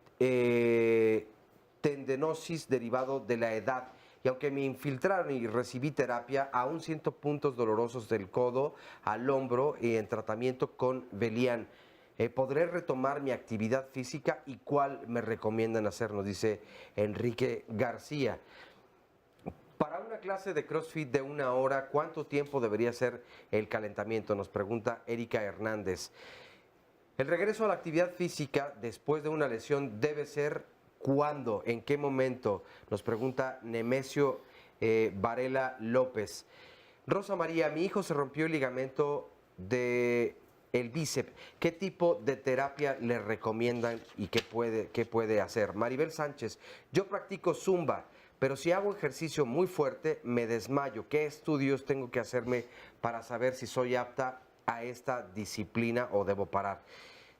tendinosis derivado de la edad. Y aunque me infiltraron y recibí terapia, aún siento puntos dolorosos del codo al hombro y en tratamiento con Velian. ¿Podré retomar mi actividad física y cuál me recomiendan hacer? Nos dice Enrique García. Para una clase de CrossFit de 1 hora, ¿cuánto tiempo debería ser el calentamiento? Nos pregunta Erika Hernández. El regreso a la actividad física después de una lesión debe ser... ¿Cuándo? ¿En qué momento? Nos pregunta Nemesio Varela López. Rosa María, mi hijo se rompió el ligamento del bíceps. ¿Qué tipo de terapia le recomiendan y qué puede hacer? Maribel Sánchez, yo practico Zumba. pero si hago ejercicio muy fuerte, me desmayo. ¿Qué estudios tengo que hacerme para saber si soy apta a esta disciplina o debo parar?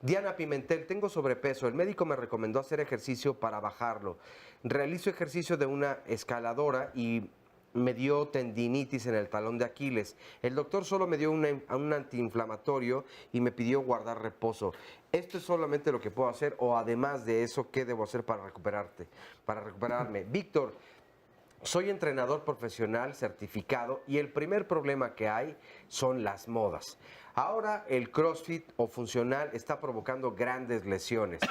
Diana Pimentel, tengo sobrepeso. El médico me recomendó hacer ejercicio para bajarlo. Realizo ejercicio de una escaladora y me dio tendinitis en el talón de Aquiles. El doctor solo me dio un antiinflamatorio y me pidió guardar reposo. ¿Esto es solamente lo que puedo hacer o además de eso, qué debo hacer para recuperarme? Víctor, soy entrenador profesional certificado y el primer problema que hay son las modas. Ahora el CrossFit o funcional está provocando grandes lesiones.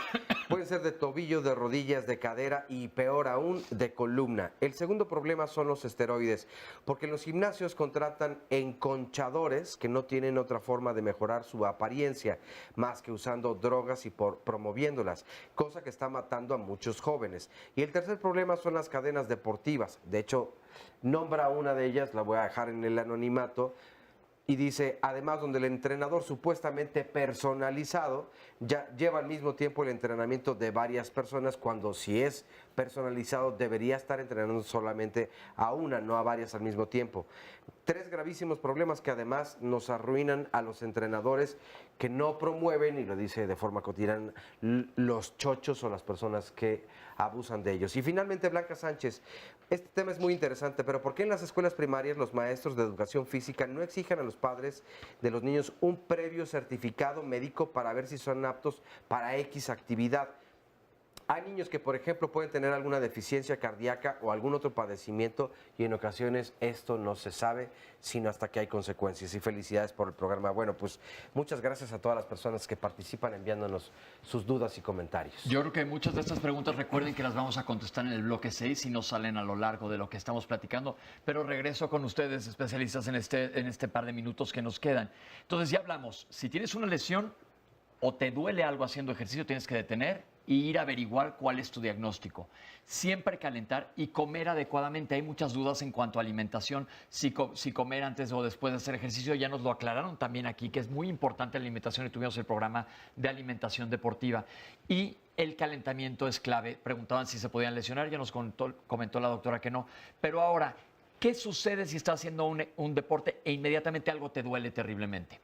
Pueden ser de tobillo, de rodillas, de cadera y peor aún, de columna. El segundo problema son los esteroides, porque en los gimnasios contratan enconchadores que no tienen otra forma de mejorar su apariencia, más que usando drogas y promoviéndolas, cosa que está matando a muchos jóvenes. Y el tercer problema son las cadenas deportivas. De hecho, nombra una de ellas, la voy a dejar en el anonimato, y dice, además, donde el entrenador supuestamente personalizado ya lleva al mismo tiempo el entrenamiento de varias personas, cuando si es personalizado debería estar entrenando solamente a una, no a varias al mismo tiempo. Tres gravísimos problemas que además nos arruinan a los entrenadores que no promueven, y lo dice de forma cotidiana, los chochos o las personas que abusan de ellos. Y finalmente, Blanca Sánchez, este tema es muy interesante, pero ¿por qué en las escuelas primarias los maestros de educación física no exigen a los padres de los niños un previo certificado médico para ver si son aptos para X actividad? Hay niños que, por ejemplo, pueden tener alguna deficiencia cardíaca o algún otro padecimiento y en ocasiones esto no se sabe sino hasta que hay consecuencias. Y felicidades por el programa. Bueno, pues muchas gracias a todas las personas que participan enviándonos sus dudas y comentarios. Yo creo que muchas de estas preguntas, recuerden que las vamos a contestar en el bloque 6 y no salen a lo largo de lo que estamos platicando, pero regreso con ustedes, especialistas, en este par de minutos que nos quedan. Entonces ya hablamos, si tienes una lesión o te duele algo haciendo ejercicio, tienes que detener y ir a averiguar cuál es tu diagnóstico. Siempre calentar y comer adecuadamente. Hay muchas dudas en cuanto a alimentación, si comer antes o después de hacer ejercicio. Ya nos lo aclararon también aquí, que es muy importante la alimentación y tuvimos el programa de alimentación deportiva. Y el calentamiento es clave. Preguntaban si se podían lesionar, ya nos comentó la doctora que no. Pero ahora, ¿qué sucede si estás haciendo un deporte e inmediatamente algo te duele terriblemente?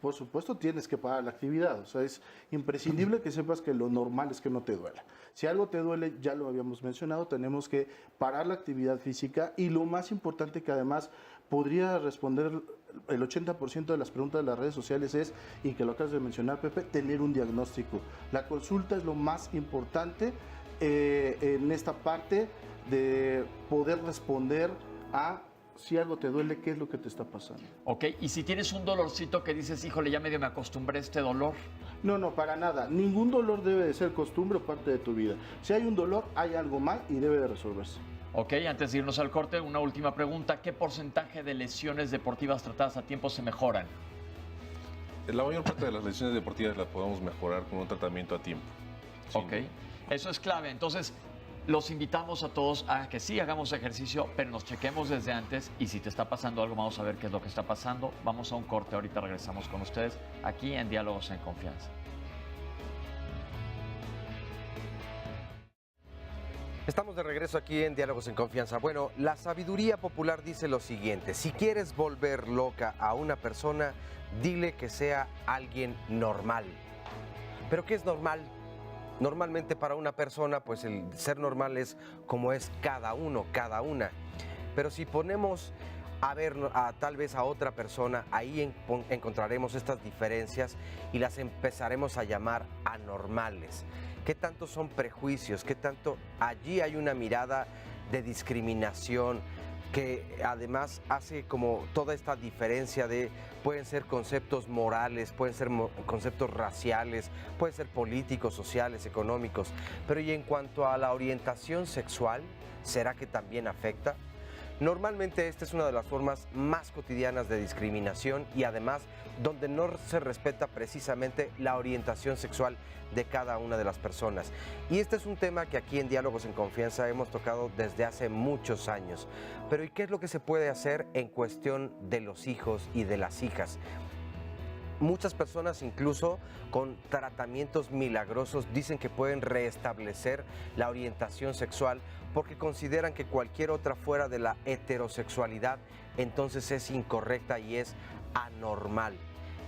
Por supuesto tienes que parar la actividad, o sea, es imprescindible que sepas que lo normal es que no te duela. Si algo te duele, ya lo habíamos mencionado, tenemos que parar la actividad física y lo más importante que además podría responder el 80% de las preguntas de las redes sociales es, y que lo acabas de mencionar, Pepe, tener un diagnóstico. La consulta es lo más importante en esta parte de poder responder a si algo te duele, ¿qué es lo que te está pasando? Ok, y si tienes un dolorcito que dices, híjole, ya medio me acostumbré a este dolor. No, para nada. Ningún dolor debe de ser costumbre o parte de tu vida. Si hay un dolor, hay algo mal y debe de resolverse. Ok, antes de irnos al corte, una última pregunta. ¿Qué porcentaje de lesiones deportivas tratadas a tiempo se mejoran? La mayor parte de las lesiones deportivas las podemos mejorar con un tratamiento a tiempo. Ok, eso es clave. Entonces, los invitamos a todos a que sí hagamos ejercicio, pero nos chequemos desde antes y si te está pasando algo, vamos a ver qué es lo que está pasando. Vamos a un corte, ahorita regresamos con ustedes aquí en Diálogos en Confianza. Estamos de regreso aquí en Diálogos en Confianza. Bueno, la sabiduría popular dice lo siguiente: si quieres volver loca a una persona, dile que sea alguien normal. ¿Pero qué es normal? Normalmente para una persona, pues el ser normal es como es cada uno, cada una. Pero si ponemos a ver tal vez a otra persona, ahí encontraremos estas diferencias y las empezaremos a llamar anormales. ¿Qué tanto son prejuicios? ¿Qué tanto allí hay una mirada de discriminación que además hace como toda esta diferencia de, pueden ser conceptos morales, pueden ser conceptos raciales, pueden ser políticos, sociales, económicos, pero y en cuanto a la orientación sexual, ¿será que también afecta? Normalmente esta es una de las formas más cotidianas de discriminación y además donde no se respeta precisamente la orientación sexual de cada una de las personas. Y este es un tema que aquí en Diálogos en Confianza hemos tocado desde hace muchos años. Pero ¿y qué es lo que se puede hacer en cuestión de los hijos y de las hijas? Muchas personas, incluso con tratamientos milagrosos, dicen que pueden restablecer la orientación sexual porque consideran que cualquier otra fuera de la heterosexualidad entonces es incorrecta y es anormal.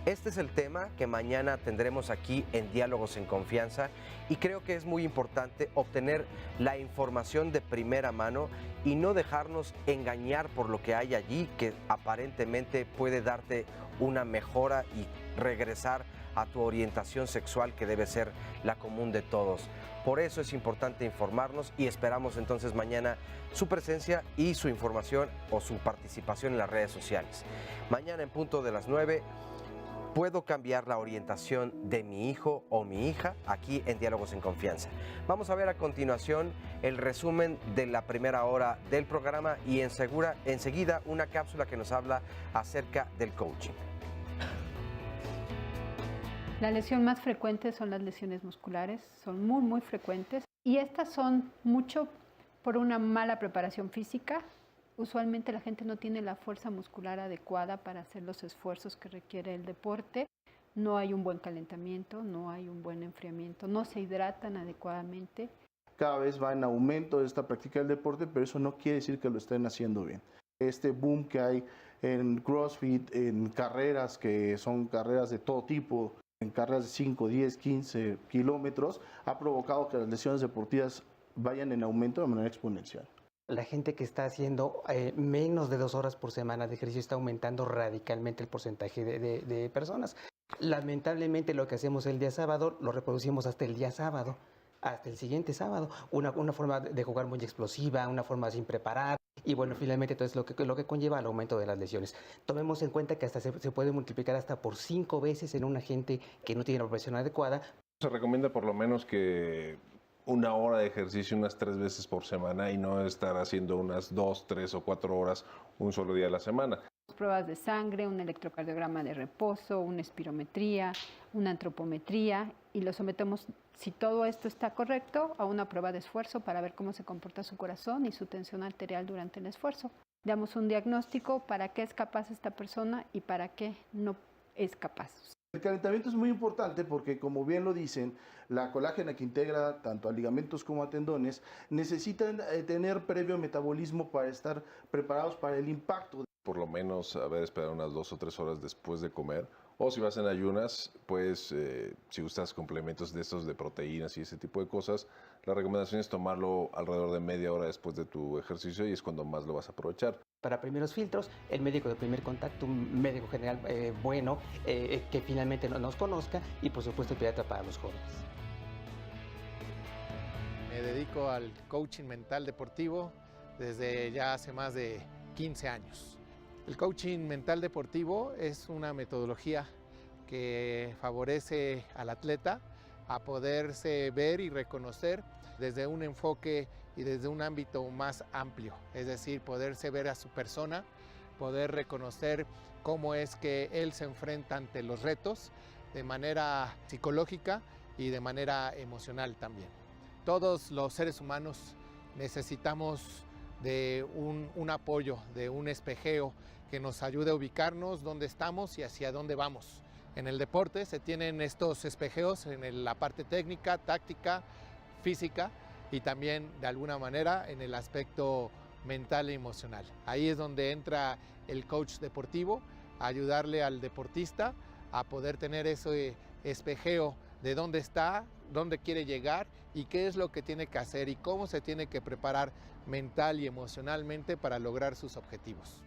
Este es el tema que mañana tendremos aquí en Diálogos en Confianza y creo que es muy importante obtener la información de primera mano y no dejarnos engañar por lo que hay allí, que aparentemente puede darte una mejora y regresar a tu orientación sexual, que debe ser la común de todos. Por eso es importante informarnos y esperamos entonces mañana su presencia y su información o su participación en las redes sociales. Mañana en punto de las 9, ¿puedo cambiar la orientación de mi hijo o mi hija? Aquí en Diálogos en Confianza. Vamos a ver a continuación el resumen de la primera hora del programa y enseguida una cápsula que nos habla acerca del coaching. La lesión más frecuente son las lesiones musculares, son muy frecuentes y estas son mucho por una mala preparación física. Usualmente la gente no tiene la fuerza muscular adecuada para hacer los esfuerzos que requiere el deporte, no hay un buen calentamiento, no hay un buen enfriamiento, no se hidratan adecuadamente. Cada vez va en aumento esta práctica del deporte, pero eso no quiere decir que lo estén haciendo bien. Este boom que hay en CrossFit, en carreras que son carreras de todo tipo, en carreras de 5, 10, 15 kilómetros, ha provocado que las lesiones deportivas vayan en aumento de manera exponencial. La gente que está haciendo menos de 2 horas por semana de ejercicio está aumentando radicalmente el porcentaje de personas. Lamentablemente lo que hacemos el día sábado lo reproducimos hasta el día sábado, hasta el siguiente sábado. Una forma de jugar muy explosiva, una forma sin preparar. Y bueno, finalmente todo es lo que conlleva al aumento de las lesiones. Tomemos en cuenta que hasta se puede multiplicar hasta por 5 veces en una gente que no tiene la preparación adecuada. Se recomienda por lo menos que 1 hora de ejercicio unas 3 veces por semana y no estar haciendo unas 2, 3 o 4 horas un solo día a la semana. Pruebas de sangre, un electrocardiograma de reposo, una espirometría, una antropometría y lo sometemos, si todo esto está correcto, a una prueba de esfuerzo para ver cómo se comporta su corazón y su tensión arterial durante el esfuerzo. Damos un diagnóstico para qué es capaz esta persona y para qué no es capaz. El calentamiento es muy importante porque, como bien lo dicen, la colágena que integra tanto a ligamentos como a tendones necesitan tener previo metabolismo para estar preparados para el impacto. Por lo menos esperar unas 2 o 3 horas después de comer. O si vas en ayunas, pues si usas complementos de estos de proteínas y ese tipo de cosas, la recomendación es tomarlo alrededor de media hora después de tu ejercicio y es cuando más lo vas a aprovechar. Para primeros filtros, el médico de primer contacto, un médico general bueno, que finalmente nos conozca y por supuesto el pediatra para los jóvenes. Me dedico al coaching mental deportivo desde ya hace más de 15 años. El coaching mental deportivo es una metodología que favorece al atleta a poderse ver y reconocer desde un enfoque y desde un ámbito más amplio, es decir, poderse ver a su persona, poder reconocer cómo es que él se enfrenta ante los retos de manera psicológica y de manera emocional también. Todos los seres humanos necesitamos de un apoyo, de un espejeo que nos ayude a ubicarnos dónde estamos y hacia dónde vamos. En el deporte se tienen estos espejeos en la parte técnica, táctica, física y también de alguna manera en el aspecto mental y emocional. Ahí es donde entra el coach deportivo, a ayudarle al deportista a poder tener ese espejeo de dónde está, dónde quiere llegar y qué es lo que tiene que hacer y cómo se tiene que preparar mental y emocionalmente para lograr sus objetivos.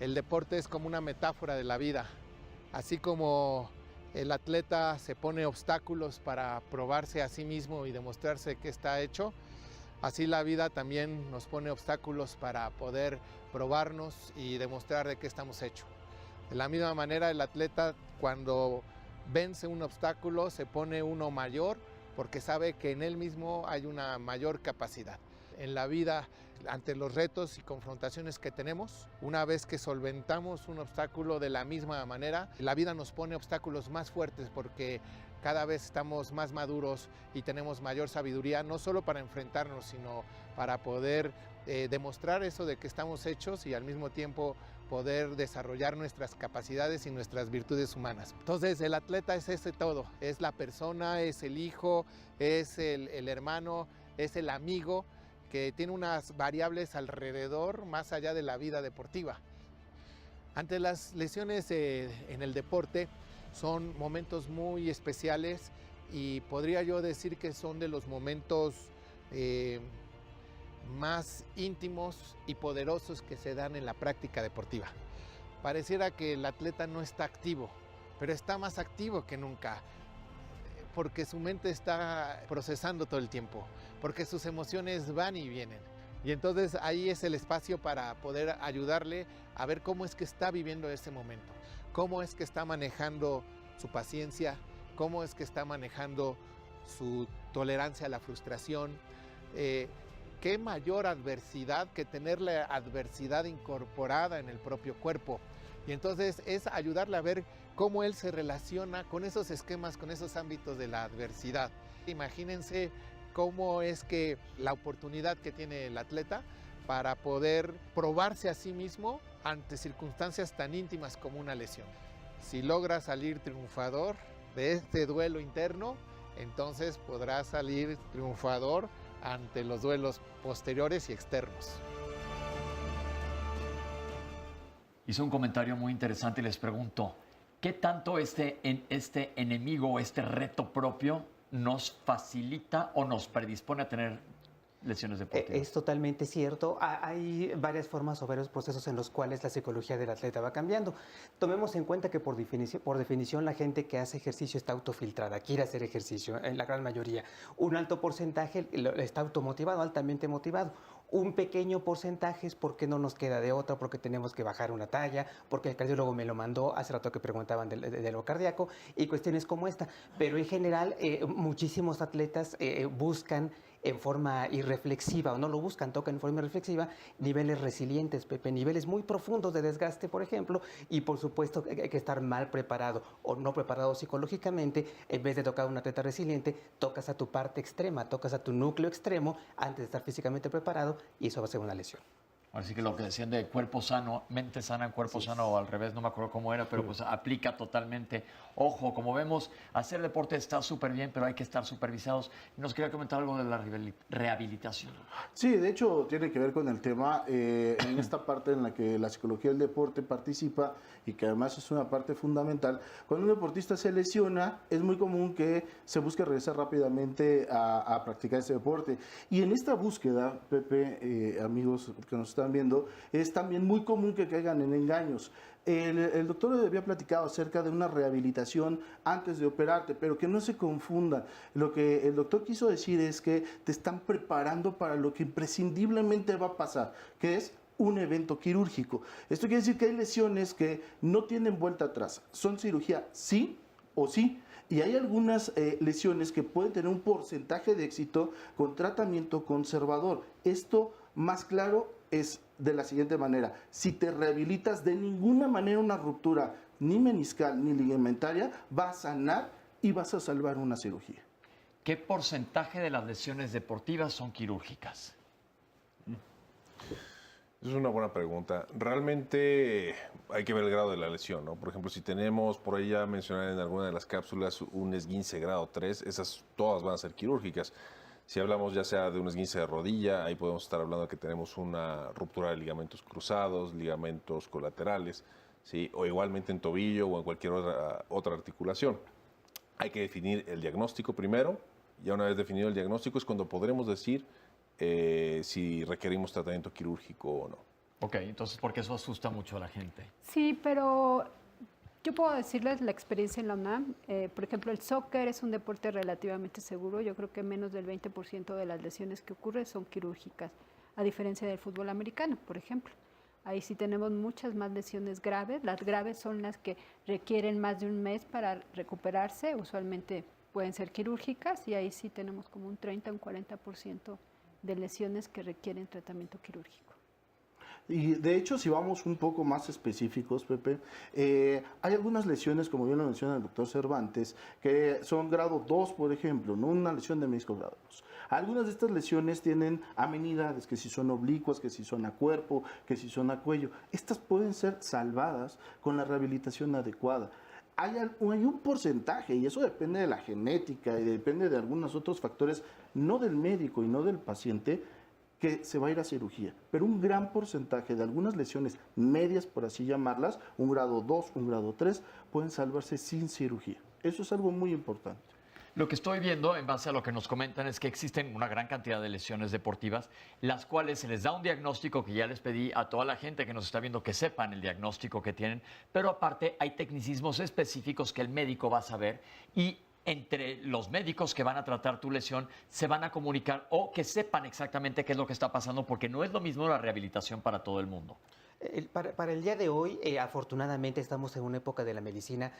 El deporte es como una metáfora de la vida, así como el atleta se pone obstáculos para probarse a sí mismo y demostrarse que está hecho, así la vida también nos pone obstáculos para poder probarnos y demostrar de qué estamos hechos. De la misma manera, el atleta cuando vence un obstáculo se pone uno mayor porque sabe que en él mismo hay una mayor capacidad. en la vida ante los retos y confrontaciones que tenemos. Una vez que solventamos un obstáculo de la misma manera, la vida nos pone obstáculos más fuertes porque cada vez estamos más maduros y tenemos mayor sabiduría, no solo para enfrentarnos, sino para poder demostrar eso de que estamos hechos y al mismo tiempo poder desarrollar nuestras capacidades y nuestras virtudes humanas. Entonces el atleta es ese todo, es la persona, es el hijo, es el hermano, es el amigo, que tiene unas variables alrededor más allá de la vida deportiva. Ante las lesiones en el deporte son momentos muy especiales y podría yo decir que son de los momentos más íntimos y poderosos que se dan en la práctica deportiva. Pareciera que el atleta no está activo, pero está más activo que nunca, porque su mente está procesando todo el tiempo, porque sus emociones van y vienen. Y entonces ahí es el espacio para poder ayudarle a ver cómo es que está viviendo ese momento, cómo es que está manejando su paciencia, cómo es que está manejando su tolerancia a la frustración. Qué mayor adversidad que tener la adversidad incorporada en el propio cuerpo. Y entonces es ayudarle a ver cómo él se relaciona con esos esquemas, con esos ámbitos de la adversidad. Imagínense cómo es que la oportunidad que tiene el atleta para poder probarse a sí mismo ante circunstancias tan íntimas como una lesión. Si logra salir triunfador de este duelo interno, entonces podrá salir triunfador ante los duelos posteriores y externos. Hizo un comentario muy interesante y les pregunto, ¿qué tanto este enemigo, este reto propio nos facilita o nos predispone a tener lesiones deportivas? Es totalmente cierto. Hay varias formas o varios procesos en los cuales la psicología del atleta va cambiando. Tomemos en cuenta que por definición la gente que hace ejercicio está autofiltrada, quiere hacer ejercicio, en la gran mayoría. Un alto porcentaje está automotivado, altamente motivado. Un pequeño porcentaje es porque no nos queda de otra, porque tenemos que bajar una talla, porque el cardiólogo me lo mandó, hace rato que preguntaban de lo cardíaco, y cuestiones como esta. Pero en general, muchísimos atletas buscan en forma irreflexiva, o no lo buscan, tocan en forma irreflexiva, niveles resilientes, Pepe, niveles muy profundos de desgaste, por ejemplo, y por supuesto hay que estar mal preparado o no preparado psicológicamente. En vez de tocar a un atleta resiliente, tocas a tu parte extrema, tocas a tu núcleo extremo antes de estar físicamente preparado, y eso va a ser una lesión. Así que lo que decían de cuerpo sano, mente sana, cuerpo sano, o al revés, no me acuerdo cómo era, pero pues aplica totalmente. Ojo, como vemos, hacer deporte está súper bien, pero hay que estar supervisados. Nos quería comentar algo de la rehabilitación. Sí, de hecho tiene que ver con el tema, en esta parte en la que la psicología del deporte participa y que además es una parte fundamental. Cuando un deportista se lesiona, es muy común que se busque regresar rápidamente a practicar ese deporte. Y en esta búsqueda, Pepe, amigos que nos están viendo, es también muy común que caigan en engaños. El doctor había platicado acerca de una rehabilitación antes de operarte, pero que no se confundan. Lo que el doctor quiso decir es que te están preparando para lo que imprescindiblemente va a pasar, que es un evento quirúrgico. Esto quiere decir que hay lesiones que no tienen vuelta atrás. Son cirugía sí o sí. Y hay algunas lesiones que pueden tener un porcentaje de éxito con tratamiento conservador. Esto, más claro, es de la siguiente manera: si te rehabilitas, de ninguna manera una ruptura ni meniscal ni ligamentaria va a sanar y vas a salvar una cirugía. ¿Qué porcentaje de las lesiones deportivas son quirúrgicas? Es una buena pregunta. Realmente hay que ver el grado de la lesión, ¿no? Por ejemplo, si tenemos, por ahí ya mencionar en alguna de las cápsulas, un esguince grado 3, esas todas van a ser quirúrgicas. Si hablamos ya sea de un esguince de rodilla, ahí podemos estar hablando de que tenemos una ruptura de ligamentos cruzados, ligamentos colaterales, ¿sí? O igualmente en tobillo o en cualquier otra articulación. Hay que definir el diagnóstico primero. Ya una vez definido el diagnóstico es cuando podremos decir si requerimos tratamiento quirúrgico o no. Ok, entonces, porque eso asusta mucho a la gente. Sí, pero yo puedo decirles la experiencia en la UNAM. Por ejemplo, el soccer es un deporte relativamente seguro. Yo creo que menos del 20% de las lesiones que ocurren son quirúrgicas, a diferencia del fútbol americano, por ejemplo. Ahí sí tenemos muchas más lesiones graves. Las graves son las que requieren más de un mes para recuperarse. Usualmente pueden ser quirúrgicas y ahí sí tenemos como un 30, un 40% de lesiones que requieren tratamiento quirúrgico. Y de hecho, si vamos un poco más específicos, Pepe, hay algunas lesiones, como bien lo menciona el doctor Cervantes, que son grado 2, por ejemplo, no una lesión de menisco grado 2. Algunas de estas lesiones tienen amenidades, que si son oblicuas, que si son a cuerpo, que si son a cuello. Estas pueden ser salvadas con la rehabilitación adecuada. Hay un porcentaje, y eso depende de la genética y depende de algunos otros factores, no del médico y no del paciente, que se va a ir a cirugía. Pero un gran porcentaje de algunas lesiones medias, por así llamarlas, un grado 2, un grado 3, pueden salvarse sin cirugía. Eso es algo muy importante. Lo que estoy viendo, en base a lo que nos comentan, es que existen una gran cantidad de lesiones deportivas, las cuales se les da un diagnóstico que ya les pedí a toda la gente que nos está viendo que sepan el diagnóstico que tienen, pero aparte hay tecnicismos específicos que el médico va a saber y entre los médicos que van a tratar tu lesión se van a comunicar o que sepan exactamente qué es lo que está pasando, porque no es lo mismo la rehabilitación para todo el mundo. Para el día de hoy, afortunadamente, estamos en una época de la medicina.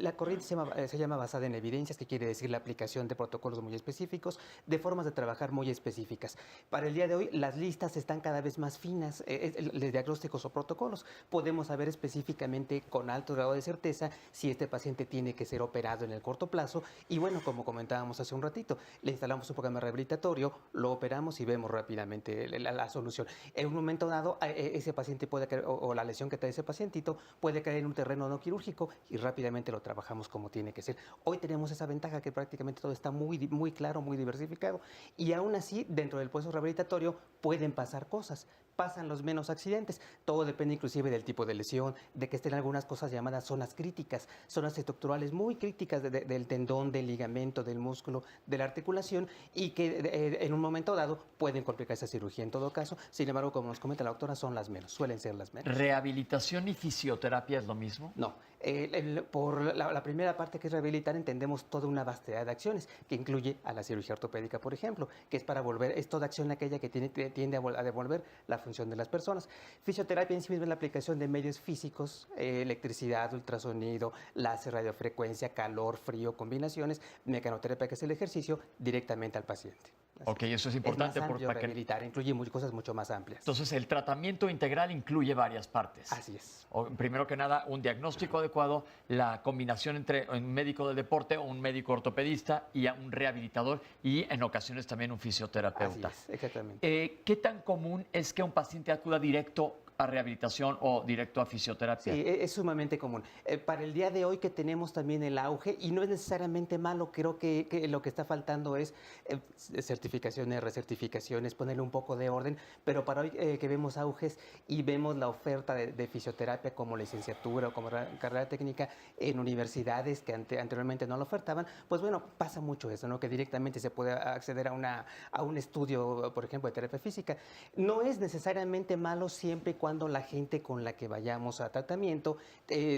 La corriente se llama basada en evidencias, que quiere decir la aplicación de protocolos muy específicos, de formas de trabajar muy específicas. Para el día de hoy, las listas están cada vez más finas de diagnósticos o protocolos. Podemos saber específicamente con alto grado de certeza si este paciente tiene que ser operado en el corto plazo. Y bueno, como comentábamos hace un ratito, le instalamos un programa rehabilitatorio, lo operamos y vemos rápidamente la solución. En un momento dado, ese paciente puede caer, o la lesión que trae ese pacientito puede caer en un terreno no quirúrgico y rápidamente lo trabajamos como tiene que ser. Hoy tenemos esa ventaja que prácticamente todo está muy claro, muy diversificado, y aún así dentro del proceso rehabilitatorio pueden pasar cosas. Pasan los menos accidentes. Todo depende inclusive del tipo de lesión, de que estén algunas cosas llamadas zonas críticas, zonas estructurales muy críticas del tendón, del ligamento, del músculo, de la articulación, y que en un momento dado pueden complicar esa cirugía en todo caso. Sin embargo, como nos comenta la doctora, son las menos, suelen ser las menos. ¿Rehabilitación y fisioterapia es lo mismo? No. Por la primera parte, que es rehabilitar, entendemos toda una vastedad de acciones, que incluye a la cirugía ortopédica, por ejemplo, que es para volver, es toda acción aquella que tiende a devolver la función de las personas. Fisioterapia en sí misma es la aplicación de medios físicos, electricidad, ultrasonido, láser, radiofrecuencia, calor, frío, combinaciones, mecanoterapia, que es el ejercicio, directamente al paciente. Ok, eso es importante. Es más amplio rehabilitar, incluye cosas mucho más amplias. Entonces, el tratamiento integral incluye varias partes. Así es. Primero que nada, un diagnóstico adecuado, la combinación entre un médico del deporte o un médico ortopedista y un rehabilitador, y en ocasiones también un fisioterapeuta. Así es, exactamente. ¿Qué tan común es que un paciente acuda directo a rehabilitación o directo a fisioterapia? Sí, es sumamente común. Para el día de hoy, que tenemos también el auge, y no es necesariamente malo, creo que lo que está faltando es certificaciones, recertificaciones, ponerle un poco de orden, pero para hoy que vemos auges y vemos la oferta de fisioterapia como licenciatura o como carrera técnica en universidades que anteriormente no lo ofertaban, pues bueno, pasa mucho eso, ¿no? Que directamente se puede acceder a un estudio, por ejemplo, de terapia física. No es necesariamente malo siempre y cuando la gente con la que vayamos a tratamiento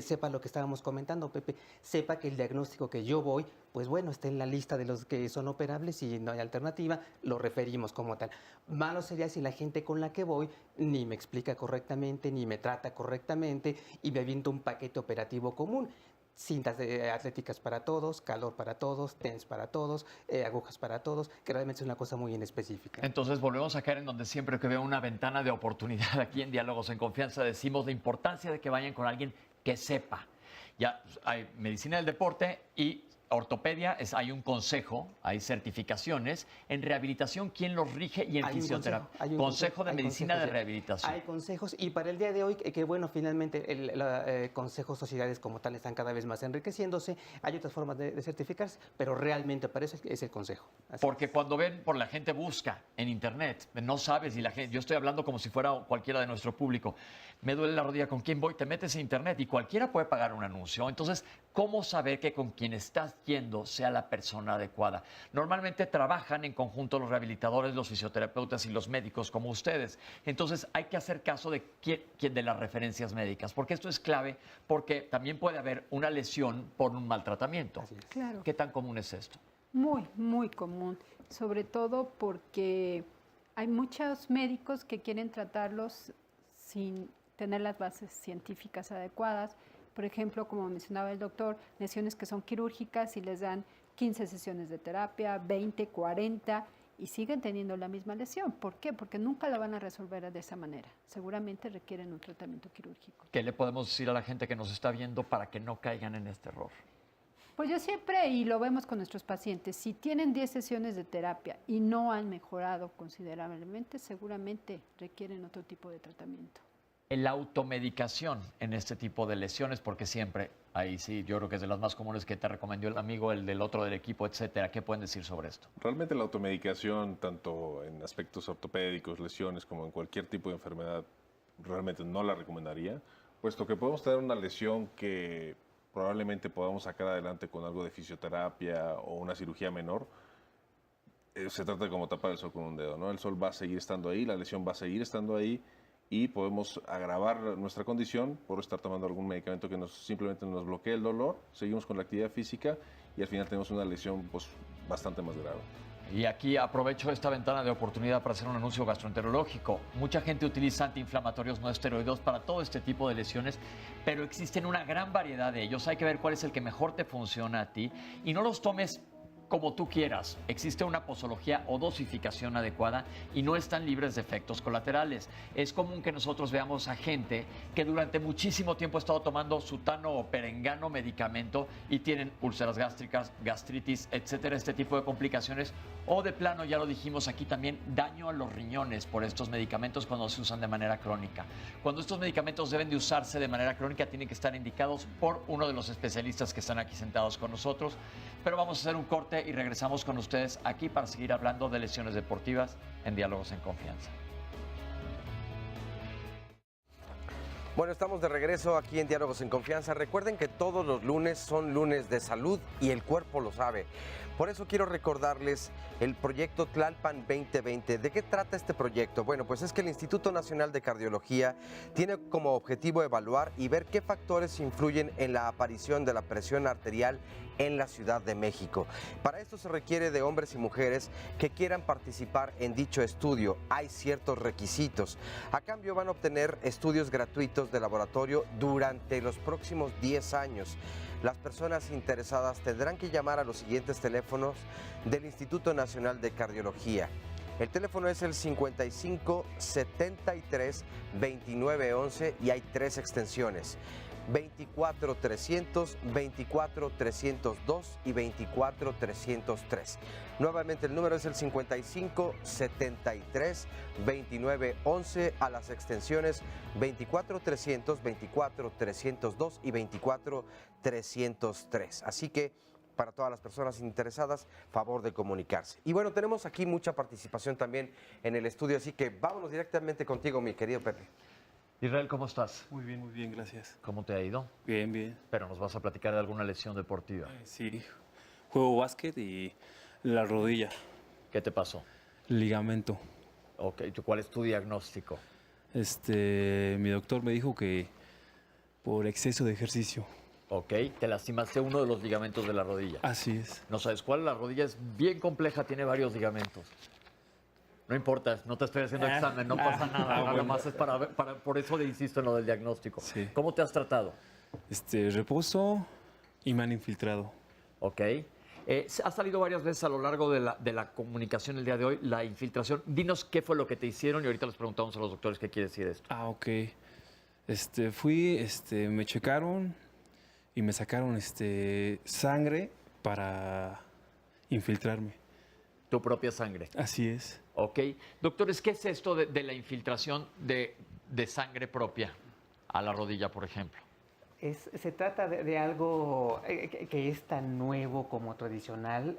sepa lo que estábamos comentando, Pepe, sepa que el diagnóstico que yo voy, pues bueno, está en la lista de los que son operables y no hay alternativa, lo referimos como tal. Malo sería si la gente con la que voy ni me explica correctamente, ni me trata correctamente y me avienta un paquete operativo común. Cintas atléticas para todos, calor para todos, TENS para todos, agujas para todos, que realmente es una cosa muy inespecífica. Entonces volvemos a caer en donde siempre que veo una ventana de oportunidad aquí en Diálogos en Confianza decimos la importancia de que vayan con alguien que sepa. Ya hay medicina del deporte y ortopedia, hay un consejo, hay certificaciones. En rehabilitación, ¿quién los rige? Y en fisioterapia. Consejo de medicina de rehabilitación. Hay consejos, y para el día de hoy, que bueno, finalmente consejos, sociedades como tal están cada vez más enriqueciéndose. Hay otras formas de certificarse, pero realmente para eso es el consejo. Porque cuando la gente busca en internet, no sabes, y yo estoy hablando como si fuera cualquiera de nuestro público, me duele la rodilla, ¿con quién voy? Te metes en internet y cualquiera puede pagar un anuncio. Entonces, ¿cómo saber que con quien estás yendo sea la persona adecuada? Normalmente trabajan en conjunto los rehabilitadores, los fisioterapeutas y los médicos como ustedes. Entonces hay que hacer caso de de las referencias médicas, porque esto es clave, porque también puede haber una lesión por un mal tratamiento. Claro. ¿Qué tan común es esto? Muy común, sobre todo porque hay muchos médicos que quieren tratarlos sin tener las bases científicas adecuadas. Por ejemplo, como mencionaba el doctor, lesiones que son quirúrgicas y les dan 15 sesiones de terapia, 20, 40, y siguen teniendo la misma lesión. ¿Por qué? Porque nunca la van a resolver de esa manera. Seguramente requieren un tratamiento quirúrgico. ¿Qué le podemos decir a la gente que nos está viendo para que no caigan en este error? Pues yo siempre, y lo vemos con nuestros pacientes, si tienen 10 sesiones de terapia y no han mejorado considerablemente, seguramente requieren otro tipo de tratamiento. La automedicación en este tipo de lesiones, porque siempre, ahí sí, yo creo que es de las más comunes que te recomendó el amigo, el del otro del equipo, etcétera. ¿Qué pueden decir sobre esto? Realmente la automedicación, tanto en aspectos ortopédicos, lesiones, como en cualquier tipo de enfermedad, realmente no la recomendaría, puesto que podemos tener una lesión que probablemente podamos sacar adelante con algo de fisioterapia o una cirugía menor. Se trata de como tapar el sol con un dedo, ¿no? El sol va a seguir estando ahí, la lesión va a seguir estando ahí, y podemos agravar nuestra condición por estar tomando algún medicamento que simplemente nos bloquee el dolor, seguimos con la actividad física y al final tenemos una lesión pues, bastante más grave. Y aquí aprovecho esta ventana de oportunidad para hacer un anuncio gastroenterológico. Mucha gente utiliza antiinflamatorios no esteroideos para todo este tipo de lesiones, pero existen una gran variedad de ellos. Hay que ver cuál es el que mejor te funciona a ti y no los tomes como tú quieras. Existe una posología o dosificación adecuada y no están libres de efectos colaterales. Es común que nosotros veamos a gente que durante muchísimo tiempo ha estado tomando sutano o perengano medicamento y tienen úlceras gástricas, gastritis, etcétera, este tipo de complicaciones. O de plano, ya lo dijimos aquí también, daño a los riñones por estos medicamentos cuando se usan de manera crónica. Cuando estos medicamentos deben de usarse de manera crónica, tienen que estar indicados por uno de los especialistas que están aquí sentados con nosotros. Pero vamos a hacer un corte y regresamos con ustedes aquí para seguir hablando de lesiones deportivas en Diálogos en Confianza. Bueno, estamos de regreso aquí en Diálogos en Confianza. Recuerden que todos los lunes son lunes de salud y el cuerpo lo sabe. Por eso quiero recordarles el proyecto Tlalpan 2020. ¿De qué trata este proyecto? Bueno, pues es que el Instituto Nacional de Cardiología tiene como objetivo evaluar y ver qué factores influyen en la aparición de la presión arterial en la Ciudad de México. Para esto se requiere de hombres y mujeres que quieran participar en dicho estudio. Hay ciertos requisitos. A cambio van a obtener estudios gratuitos de laboratorio durante los próximos 10 años. Las personas interesadas tendrán que llamar a los siguientes teléfonos del Instituto Nacional de Cardiología. El teléfono es el 55 73 29 11 y hay 3 extensiones. 24 300, 24 302 y 24 303. Nuevamente el número es el 55 73 29 11 a las extensiones 24 300, 24 302 y 24 303. Así que para todas las personas interesadas, favor de comunicarse. Y bueno, tenemos aquí mucha participación también en el estudio, así que vámonos directamente contigo, mi querido Pepe. Israel, ¿cómo estás? Muy bien, gracias. ¿Cómo te ha ido? Bien, bien. Pero nos vas a platicar de alguna lesión deportiva. Sí, juego básquet y la rodilla. ¿Qué te pasó? Ligamento. Ok, ¿cuál es tu diagnóstico? Mi doctor me dijo que por exceso de ejercicio. Ok, te lastimaste uno de los ligamentos de la rodilla. Así es. No sabes cuál, la rodilla es bien compleja, tiene varios ligamentos. No importa, no te estoy haciendo examen, no pasa nada. Nada más es por eso insisto en lo del diagnóstico. Sí. ¿Cómo te has tratado? Reposo y me han infiltrado. Ok. Ha salido varias veces a lo largo de la comunicación el día de hoy, la infiltración. Dinos qué fue lo que te hicieron y ahorita les preguntamos a los doctores qué quiere decir esto. Ah, ok. Fui, me checaron y me sacaron sangre para infiltrarme. Tu propia sangre. Así es. Ok. Doctores, ¿qué es esto de la infiltración de sangre propia a la rodilla, por ejemplo? Se trata de algo que es tan nuevo como tradicional.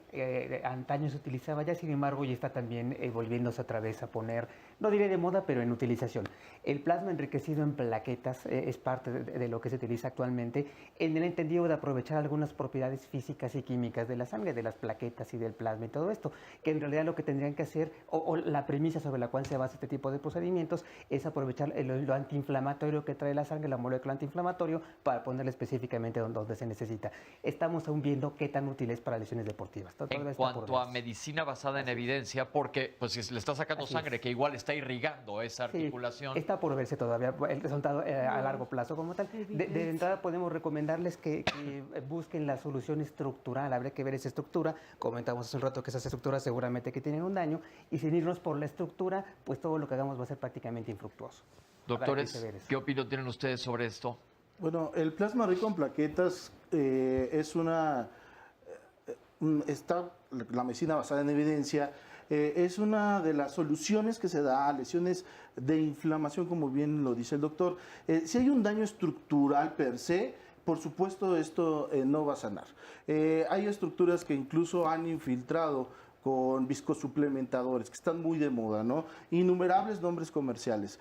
Antaño se utilizaba ya, sin embargo, ya está también volviéndose otra vez a poner, no diré de moda, pero en utilización. El plasma enriquecido en plaquetas es parte de lo que se utiliza actualmente en el entendido de aprovechar algunas propiedades físicas y químicas de la sangre, de las plaquetas y del plasma y todo esto, que en realidad lo que tendrían que hacer, o la premisa sobre la cual se basa este tipo de procedimientos, es aprovechar lo antiinflamatorio que trae la sangre, la molécula antiinflamatorio, para ponerle específicamente donde se necesita. Estamos aún viendo qué tan útil es para lesiones deportivas. En cuanto a medicina basada en evidencia, porque pues si le está sacando sangre que igual está irrigando esa articulación. Sí, está por verse todavía el resultado a largo plazo como tal. De entrada podemos recomendarles que busquen la solución estructural. Habría que ver esa estructura. Comentamos hace un rato que esas estructuras seguramente que tienen un daño. Y sin irnos por la estructura, pues todo lo que hagamos va a ser prácticamente infructuoso. Doctores, ¿qué opinión tienen ustedes sobre esto? Bueno, el plasma rico en plaquetas es está la medicina basada en evidencia, es una de las soluciones que se da a lesiones de inflamación, como bien lo dice el doctor. Si hay un daño estructural per se, por supuesto esto no va a sanar. Hay estructuras que incluso han infiltrado con viscosuplementadores, que están muy de moda, ¿no? Innumerables nombres comerciales.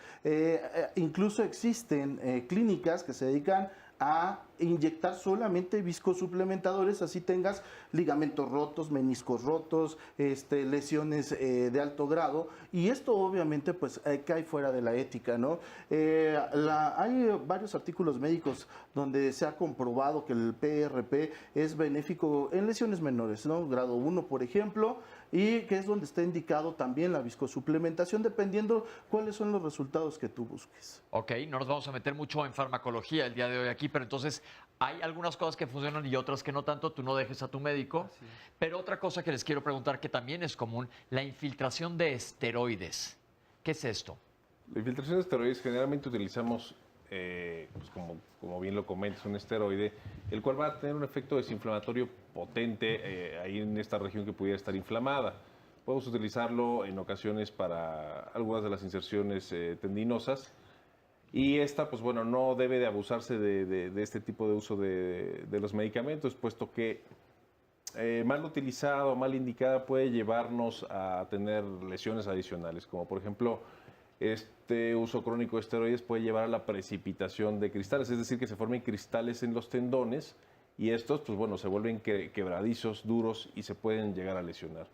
Incluso existen clínicas que se dedican a inyectar solamente viscosuplementadores, así tengas ligamentos rotos, meniscos rotos, lesiones de alto grado, y esto obviamente pues cae fuera de la ética, ¿no? Hay varios artículos médicos donde se ha comprobado que el PRP es benéfico en lesiones menores, ¿no? Grado 1, por ejemplo, y que es donde está indicado también la viscosuplementación, dependiendo cuáles son los resultados que tú busques. Ok, no nos vamos a meter mucho en farmacología el día de hoy aquí, pero entonces hay algunas cosas que funcionan y otras que no tanto, tú no dejes a tu médico. Pero otra cosa que les quiero preguntar que también es común, la infiltración de esteroides. ¿Qué es esto? La infiltración de esteroides generalmente utilizamos, pues como bien lo comentas, un esteroide, el cual va a tener un efecto desinflamatorio potente ahí en esta región que pudiera estar inflamada. Podemos utilizarlo en ocasiones para algunas de las inserciones tendinosas. Y esta, pues bueno, no debe de abusarse de este tipo de uso de los medicamentos, puesto que mal utilizado, mal indicada, puede llevarnos a tener lesiones adicionales, como por ejemplo, este uso crónico de esteroides puede llevar a la precipitación de cristales, es decir, que se formen cristales en los tendones y estos, pues bueno, se vuelven quebradizos, duros y se pueden llegar a lesionar.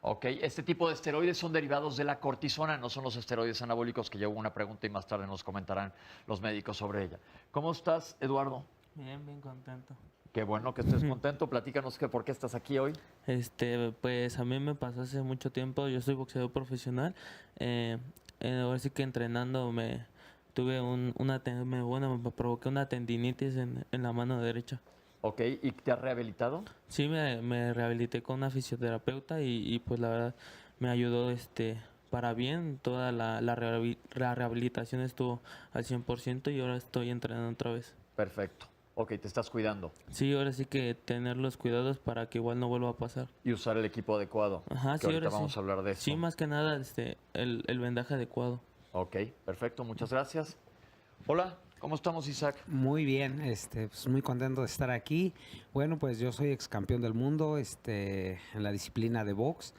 Ok, este tipo de esteroides son derivados de la cortisona, no son los esteroides anabólicos, que llevo una pregunta y más tarde nos comentarán los médicos sobre ella. ¿Cómo estás, Eduardo? Bien, bien contento. Qué bueno que estés contento. Platícanos por qué estás aquí hoy. Pues a mí me pasó hace mucho tiempo, yo soy boxeador profesional. Ahora sí que entrenando me provoqué una tendinitis en la mano derecha. Ok, ¿y te has rehabilitado? Sí, me rehabilité con una fisioterapeuta y pues la verdad me ayudó para bien. Toda la rehabilitación estuvo al 100% y ahora estoy entrenando otra vez. Perfecto. Ok, te estás cuidando. Sí, ahora sí que tener los cuidados para que igual no vuelva a pasar. Y usar el equipo adecuado. Ajá, sí, ahorita vamos a hablar de eso. Sí, más que nada el vendaje adecuado. Ok, perfecto, muchas gracias. Hola. ¿Cómo estamos, Isaac? Muy bien, pues muy contento de estar aquí. Bueno, pues yo soy ex campeón del mundo en la disciplina de box.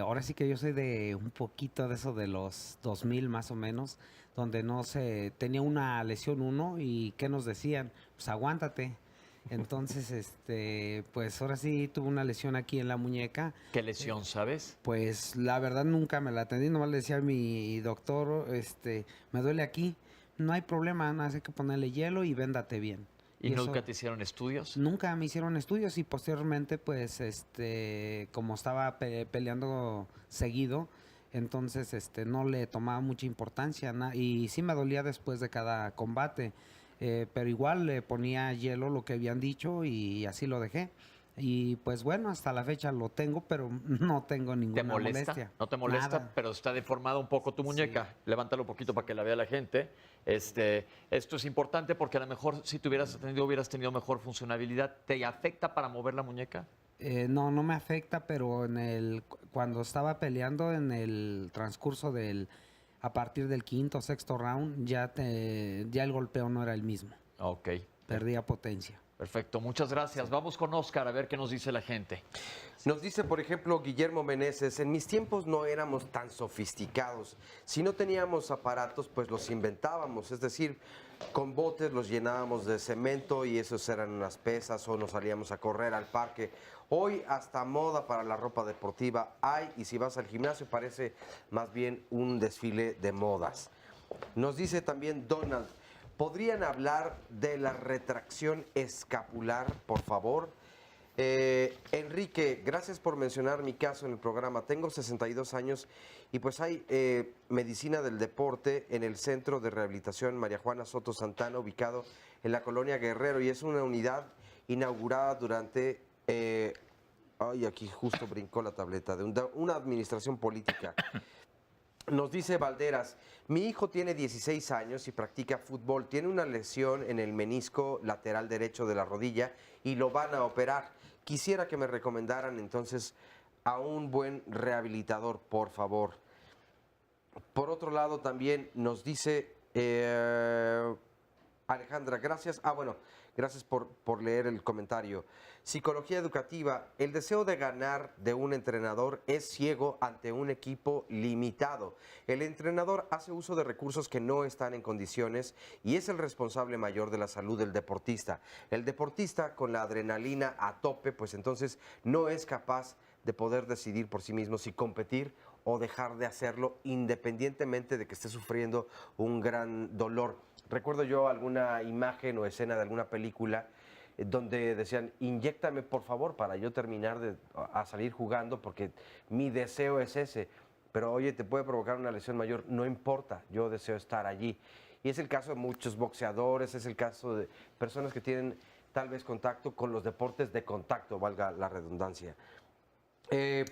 Ahora sí que yo soy de un poquito de eso de los 2000 más o menos, donde tenía una lesión y ¿qué nos decían? Pues aguántate. Entonces, pues ahora sí tuve una lesión aquí en la muñeca. ¿Qué lesión, sabes? Pues la verdad nunca me la atendí, nomás le decía a mi doctor, me duele aquí. No hay problema, no hay que ponerle hielo y véndate bien. ¿Y nunca te hicieron estudios? Nunca me hicieron estudios y posteriormente, pues, como estaba peleando seguido, entonces, no le tomaba mucha importancia y sí me dolía después de cada combate, pero igual le ponía hielo lo que habían dicho y así lo dejé. Y pues bueno, hasta la fecha lo tengo, pero no tengo ninguna molestia. ¿No te molesta? Nada. Pero está deformada un poco tu muñeca. Sí. Levántalo un poquito para que la vea la gente. Esto es importante porque a lo mejor si te hubieras tenido mejor funcionalidad. ¿Te afecta para mover la muñeca? No me afecta, pero cuando estaba peleando en el transcurso a partir del quinto o sexto round, ya el golpeo no era el mismo. Ok. Perdía potencia. Perfecto, muchas gracias. Vamos con Oscar a ver qué nos dice la gente. Nos dice, por ejemplo, Guillermo Meneses, en mis tiempos no éramos tan sofisticados. Si no teníamos aparatos, pues los inventábamos. Es decir, con botes los llenábamos de cemento y esos eran unas pesas o nos salíamos a correr al parque. Hoy hasta moda para la ropa deportiva hay y si vas al gimnasio parece más bien un desfile de modas. Nos dice también Donald, ¿podrían hablar de la retracción escapular, por favor? Enrique, gracias por mencionar mi caso en el programa. Tengo 62 años y pues hay medicina del deporte en el Centro de Rehabilitación María Juana Soto Santana, ubicado en la colonia Guerrero, y es una unidad inaugurada durante, aquí justo brincó la tableta, de una administración política. Nos dice Valderas, mi hijo tiene 16 años y practica fútbol, tiene una lesión en el menisco lateral derecho de la rodilla y lo van a operar. Quisiera que me recomendaran entonces a un buen rehabilitador, por favor. Por otro lado también nos dice Alejandra, gracias. Gracias por leer el comentario. Psicología educativa. El deseo de ganar de un entrenador es ciego ante un equipo limitado. El entrenador hace uso de recursos que no están en condiciones y es el responsable mayor de la salud del deportista. El deportista con la adrenalina a tope, pues entonces no es capaz de poder decidir por sí mismo si competir o dejar de hacerlo, independientemente de que esté sufriendo un gran dolor. Recuerdo yo alguna imagen o escena de alguna película donde decían, inyéctame por favor para yo terminar a salir jugando porque mi deseo es ese. Pero oye, te puede provocar una lesión mayor, no importa, yo deseo estar allí. Y es el caso de muchos boxeadores, es el caso de personas que tienen tal vez contacto con los deportes de contacto, valga la redundancia.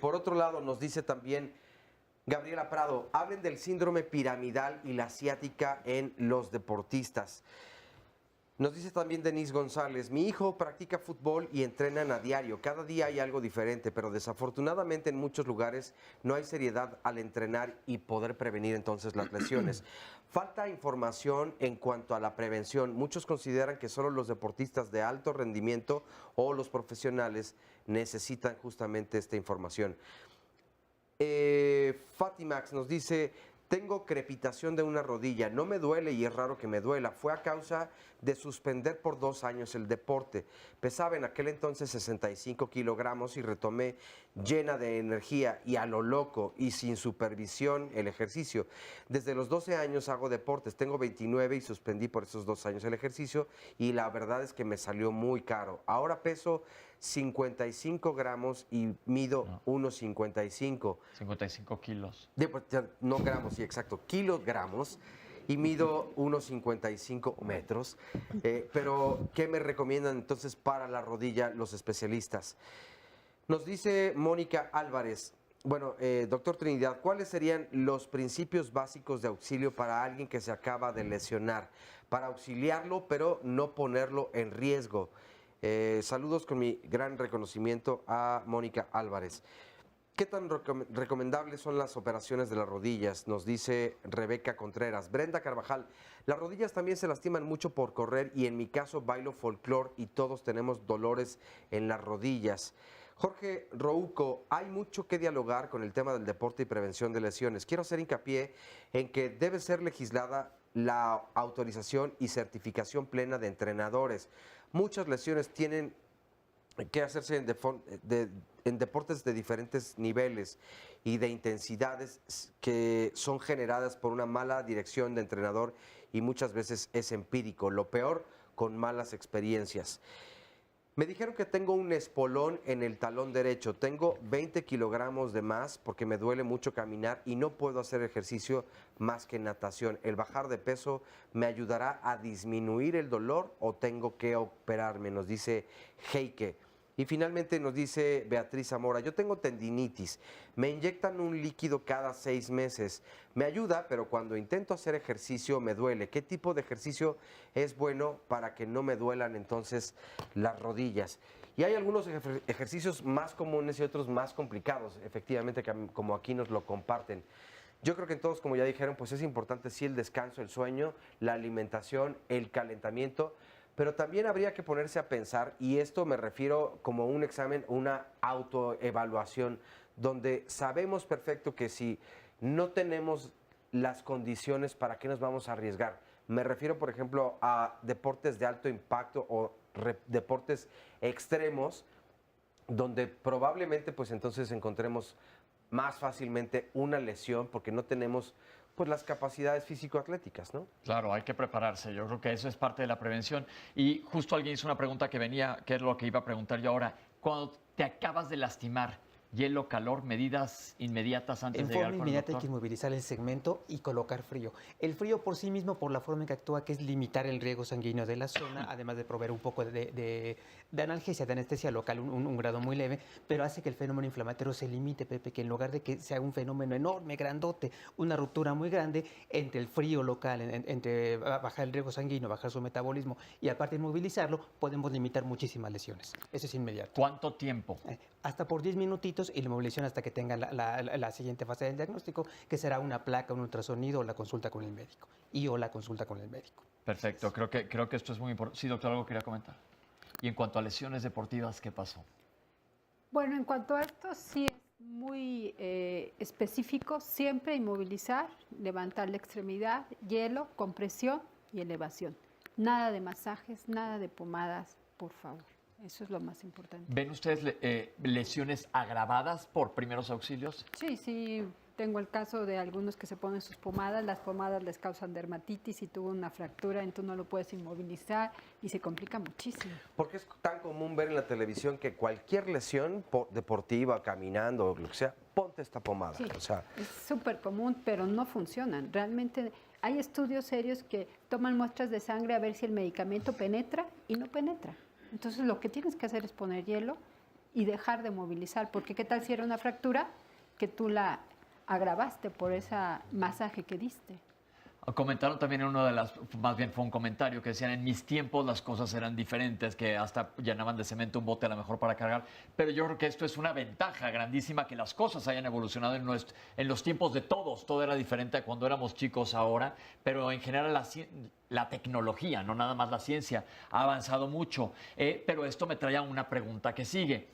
Por otro lado, nos dice también Gabriela Prado, hablen del síndrome piramidal y la ciática en los deportistas. Nos dice también Denise González, mi hijo practica fútbol y entrenan a diario. Cada día hay algo diferente, pero desafortunadamente en muchos lugares no hay seriedad al entrenar y poder prevenir entonces las lesiones. Falta información en cuanto a la prevención. Muchos consideran que solo los deportistas de alto rendimiento o los profesionales necesitan justamente esta información. Fatimax nos dice, tengo crepitación de una rodilla, no me duele y es raro que me duela. Fue a causa de suspender por 2 años el deporte. Pesaba en aquel entonces 65 kilogramos y retomé llena de energía y a lo loco y sin supervisión el ejercicio. Desde los 12 años hago deportes, tengo 29 y suspendí por esos 2 años el ejercicio y la verdad es que me salió muy caro. Ahora peso 55 gramos y mido 1,55. 55 kilos. No gramos, sí, exacto, kilogramos. Y mido 1,55 metros. Pero, ¿qué me recomiendan entonces para la rodilla los especialistas? Nos dice Mónica Álvarez. Bueno, doctor Trinidad, ¿cuáles serían los principios básicos de auxilio para alguien que se acaba de lesionar? Para auxiliarlo, pero no ponerlo en riesgo. Saludos con mi gran reconocimiento a Mónica Álvarez. ¿Qué tan recomendables son las operaciones de las rodillas? Nos dice Rebeca Contreras. Brenda Carvajal, las rodillas también se lastiman mucho por correr y en mi caso bailo folclore y todos tenemos dolores en las rodillas. Jorge Rouco, hay mucho que dialogar con el tema del deporte y prevención de lesiones. Quiero hacer hincapié en que debe ser legislada la autorización y certificación plena de entrenadores. Muchas lesiones tienen que hacerse en deportes de diferentes niveles y de intensidades que son generadas por una mala dirección de entrenador y muchas veces es empírico. Lo peor, con malas experiencias. Me dijeron que tengo un espolón en el talón derecho. Tengo 20 kilogramos de más porque me duele mucho caminar y no puedo hacer ejercicio más que natación. ¿El bajar de peso me ayudará a disminuir el dolor o tengo que operarme? Nos dice Heike. Y finalmente nos dice Beatriz Zamora, yo tengo tendinitis, me inyectan un líquido cada 6 meses, me ayuda, pero cuando intento hacer ejercicio me duele. ¿Qué tipo de ejercicio es bueno para que no me duelan entonces las rodillas? Y hay algunos ejercicios más comunes y otros más complicados, efectivamente, como aquí nos lo comparten. Yo creo que en todos, como ya dijeron, pues es importante sí el descanso, el sueño, la alimentación, el calentamiento, pero también habría que ponerse a pensar, y esto me refiero como un examen, una autoevaluación, donde sabemos perfecto que si no tenemos las condiciones, ¿para qué nos vamos a arriesgar? Me refiero, por ejemplo, a deportes de alto impacto o deportes extremos, donde probablemente pues entonces encontremos más fácilmente una lesión porque no tenemos pues las capacidades físico-atléticas, ¿no? Claro, hay que prepararse. Yo creo que eso es parte de la prevención. Y justo alguien hizo una pregunta que venía, que es lo que iba a preguntar yo ahora. Cuando te acabas de lastimar, hielo, calor, medidas inmediatas antes de llegar con el inmediata hay doctor. que inmovilizar el segmento y colocar frío. El frío por sí mismo, por la forma en que actúa, que es limitar el riego sanguíneo de la zona, además de proveer un poco de analgesia, de anestesia local, un grado muy leve, pero hace que el fenómeno inflamatorio se limite, Pepe, que en lugar de que sea un fenómeno enorme, grandote, una ruptura muy grande, entre el frío local, entre bajar el riego sanguíneo, bajar su metabolismo y aparte inmovilizarlo, podemos limitar muchísimas lesiones. Eso es inmediato. ¿Cuánto tiempo? Hasta por 10 minutitos y la movilización hasta que tengan la siguiente fase del diagnóstico, que será una placa, un ultrasonido o la consulta con el médico. O la consulta con el médico. Perfecto, creo que esto es muy importante. Sí, doctor, algo quería comentar. Y en cuanto a lesiones deportivas, ¿qué pasó? Bueno, en cuanto a esto, sí es muy específico. Siempre inmovilizar, levantar la extremidad, hielo, compresión y elevación. Nada de masajes, nada de pomadas, por favor. Eso es lo más importante. ¿Ven ustedes lesiones agravadas por primeros auxilios? Sí, tengo el caso de algunos que se ponen sus pomadas, las pomadas les causan dermatitis y tuvo una fractura, entonces no lo puedes inmovilizar y se complica muchísimo. Porque es tan común ver en la televisión que cualquier lesión deportiva, caminando, lo que sea, ponte esta pomada. Sí, o sea, es súper común, pero no funcionan. Realmente hay estudios serios que toman muestras de sangre a ver si el medicamento penetra y no penetra. Entonces lo que tienes que hacer es poner hielo y dejar de movilizar, porque qué tal si era una fractura que tú la agravaste por ese masaje que diste. Comentaron también en uno de las, más bien fue un comentario que decían, en mis tiempos las cosas eran diferentes, que hasta llenaban de cemento un bote a lo mejor para cargar, pero yo creo que esto es una ventaja grandísima, que las cosas hayan evolucionado en los tiempos de todos. Todo era diferente a cuando éramos chicos ahora, pero en general la tecnología, no nada más la ciencia, ha avanzado mucho. Pero esto me trae a una pregunta que sigue.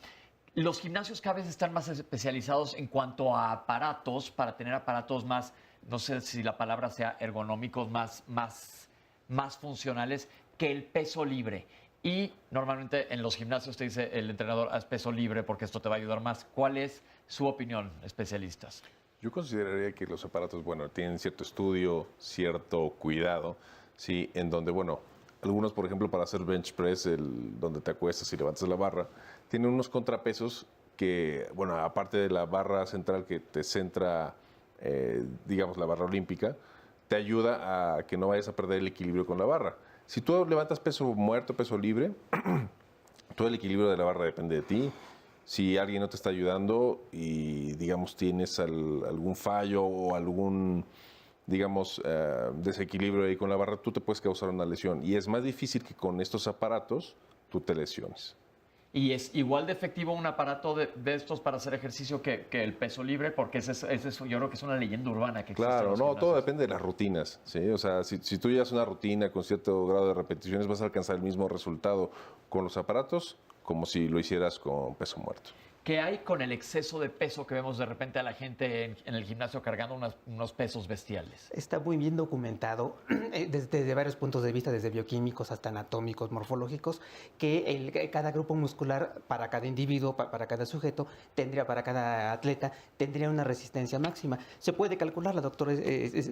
Los gimnasios cada vez están más especializados en cuanto a aparatos, para tener aparatos más, no sé si la palabra sea ergonómicos, más funcionales que el peso libre. Y normalmente en los gimnasios te dice el entrenador, haz peso libre porque esto te va a ayudar más. ¿Cuál es su opinión, especialistas? Yo consideraría que los aparatos, bueno, tienen cierto estudio, cierto cuidado, ¿sí? En donde, bueno, algunos, por ejemplo, para hacer bench press, donde te acuestas y levantas la barra, tienen unos contrapesos que, bueno, aparte de la barra central que te centra, digamos, la barra olímpica, te ayuda a que no vayas a perder el equilibrio con la barra. Si tú levantas peso muerto, peso libre, todo el equilibrio de la barra depende de ti. Si alguien no te está ayudando y, digamos, tienes algún fallo o algún, digamos, desequilibrio ahí con la barra, tú te puedes causar una lesión. Y es más difícil que con estos aparatos tú te lesiones. ¿Y es igual de efectivo un aparato de estos para hacer ejercicio que el peso libre? Porque yo creo que es una leyenda urbana que existe. Claro, en los no, gimnasios. todo depende de las rutinas, ¿sí? O sea, si tú llevas una rutina con cierto grado de repeticiones, vas a alcanzar el mismo resultado con los aparatos como si lo hicieras con peso muerto. ¿Qué hay con el exceso de peso que vemos de repente a la gente en el gimnasio cargando unos pesos bestiales? Está muy bien documentado desde varios puntos de vista, desde bioquímicos hasta anatómicos, morfológicos, que cada grupo muscular para cada individuo, para cada sujeto, para cada atleta, tendría una resistencia máxima. Se puede calcular, la doctora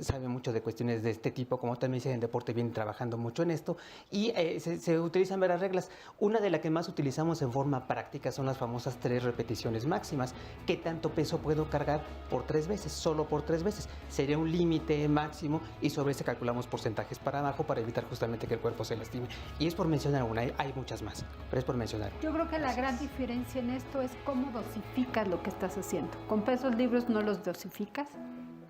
sabe mucho de cuestiones de este tipo, como también dice en deporte, viene trabajando mucho en esto, y se utilizan varias reglas. Una de las que más utilizamos en forma práctica son las famosas 3 repeticiones máximas. ¿Qué tanto peso puedo cargar por 3 veces? Solo por 3 veces. Sería un límite máximo y sobre ese calculamos porcentajes para abajo para evitar justamente que el cuerpo se lastime. Y es por mencionar una, hay muchas más, pero es por mencionar. Yo creo que la gran diferencia en esto es cómo dosificas lo que estás haciendo. Con pesos libres no los dosificas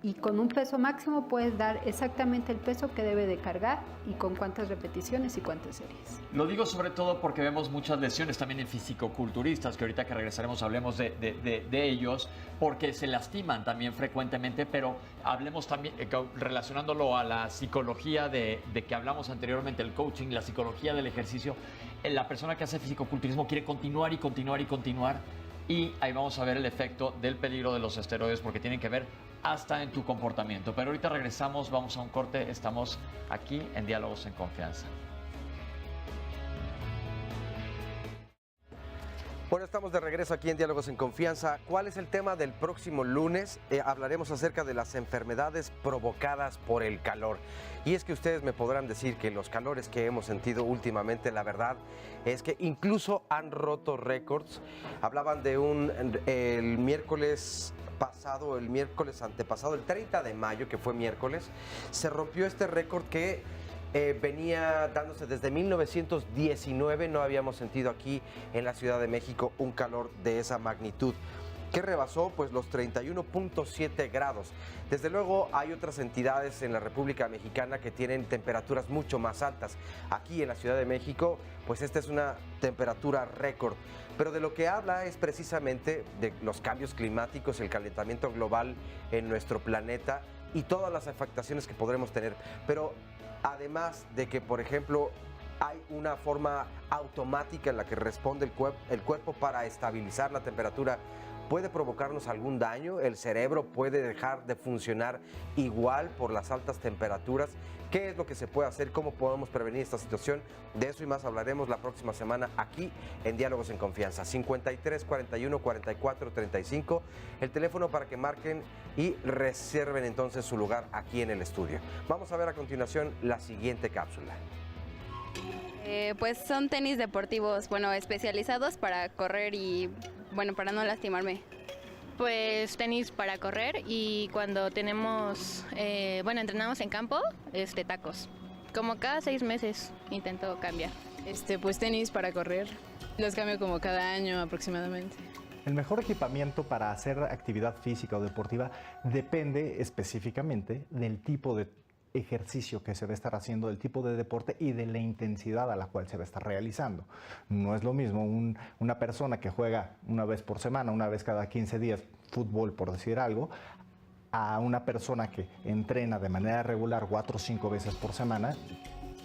y con un peso máximo puedes dar exactamente el peso que debe de cargar y con cuántas repeticiones y cuántas series. Lo digo sobre todo porque vemos muchas lesiones también en fisicoculturistas, que ahorita que regresaremos hablemos de ellos, porque se lastiman también frecuentemente, pero hablemos también, relacionándolo a la psicología de que hablamos anteriormente, el coaching, la psicología del ejercicio. La persona que hace fisicoculturismo quiere continuar y continuar y continuar, y ahí vamos a ver el efecto del peligro de los esteroides, porque tienen que ver hasta en tu comportamiento. Pero ahorita regresamos, vamos a un corte, estamos aquí en Diálogos en Confianza. Bueno, estamos de regreso aquí en Diálogos en Confianza. ¿Cuál es el tema del próximo lunes? Hablaremos acerca de las enfermedades provocadas por el calor. Y es que ustedes me podrán decir que los calores que hemos sentido últimamente, la verdad es que incluso han roto récords. Hablaban de el miércoles pasado, el miércoles antepasado, el 30 de mayo, que fue miércoles, se rompió este récord que venía dándose desde 1919. No habíamos sentido aquí en la Ciudad de México un calor de esa magnitud. ¿Qué rebasó? Pues los 31.7 grados. Desde luego hay otras entidades en la República Mexicana que tienen temperaturas mucho más altas. Aquí en la Ciudad de México, pues esta es una temperatura récord. Pero de lo que habla es precisamente de los cambios climáticos, el calentamiento global en nuestro planeta y todas las afectaciones que podremos tener. Pero además de que, por ejemplo, hay una forma automática en la que responde el cuerpo para estabilizar la temperatura, puede provocarnos algún daño. El cerebro puede dejar de funcionar igual por las altas temperaturas. ¿Qué es lo que se puede hacer? ¿Cómo podemos prevenir esta situación? De eso y más hablaremos la próxima semana aquí en Diálogos en Confianza. 53 41 44 35, el teléfono para que marquen y reserven entonces su lugar aquí en el estudio. Vamos a ver a continuación la siguiente cápsula. Pues son tenis deportivos, especializados para correr y, para no lastimarme. Pues tenis para correr y cuando tenemos, entrenamos en campo, tacos. Como cada 6 meses intento cambiar. Pues tenis para correr. Los cambio como cada año aproximadamente. El mejor equipamiento para hacer actividad física o deportiva depende específicamente del tipo de ejercicio que se va a estar haciendo, del tipo de deporte y de la intensidad a la cual se va a estar realizando. No es lo mismo una persona que juega una vez por semana, una vez cada 15 días, fútbol por decir algo, a una persona que entrena de manera regular 4 o 5 veces por semana.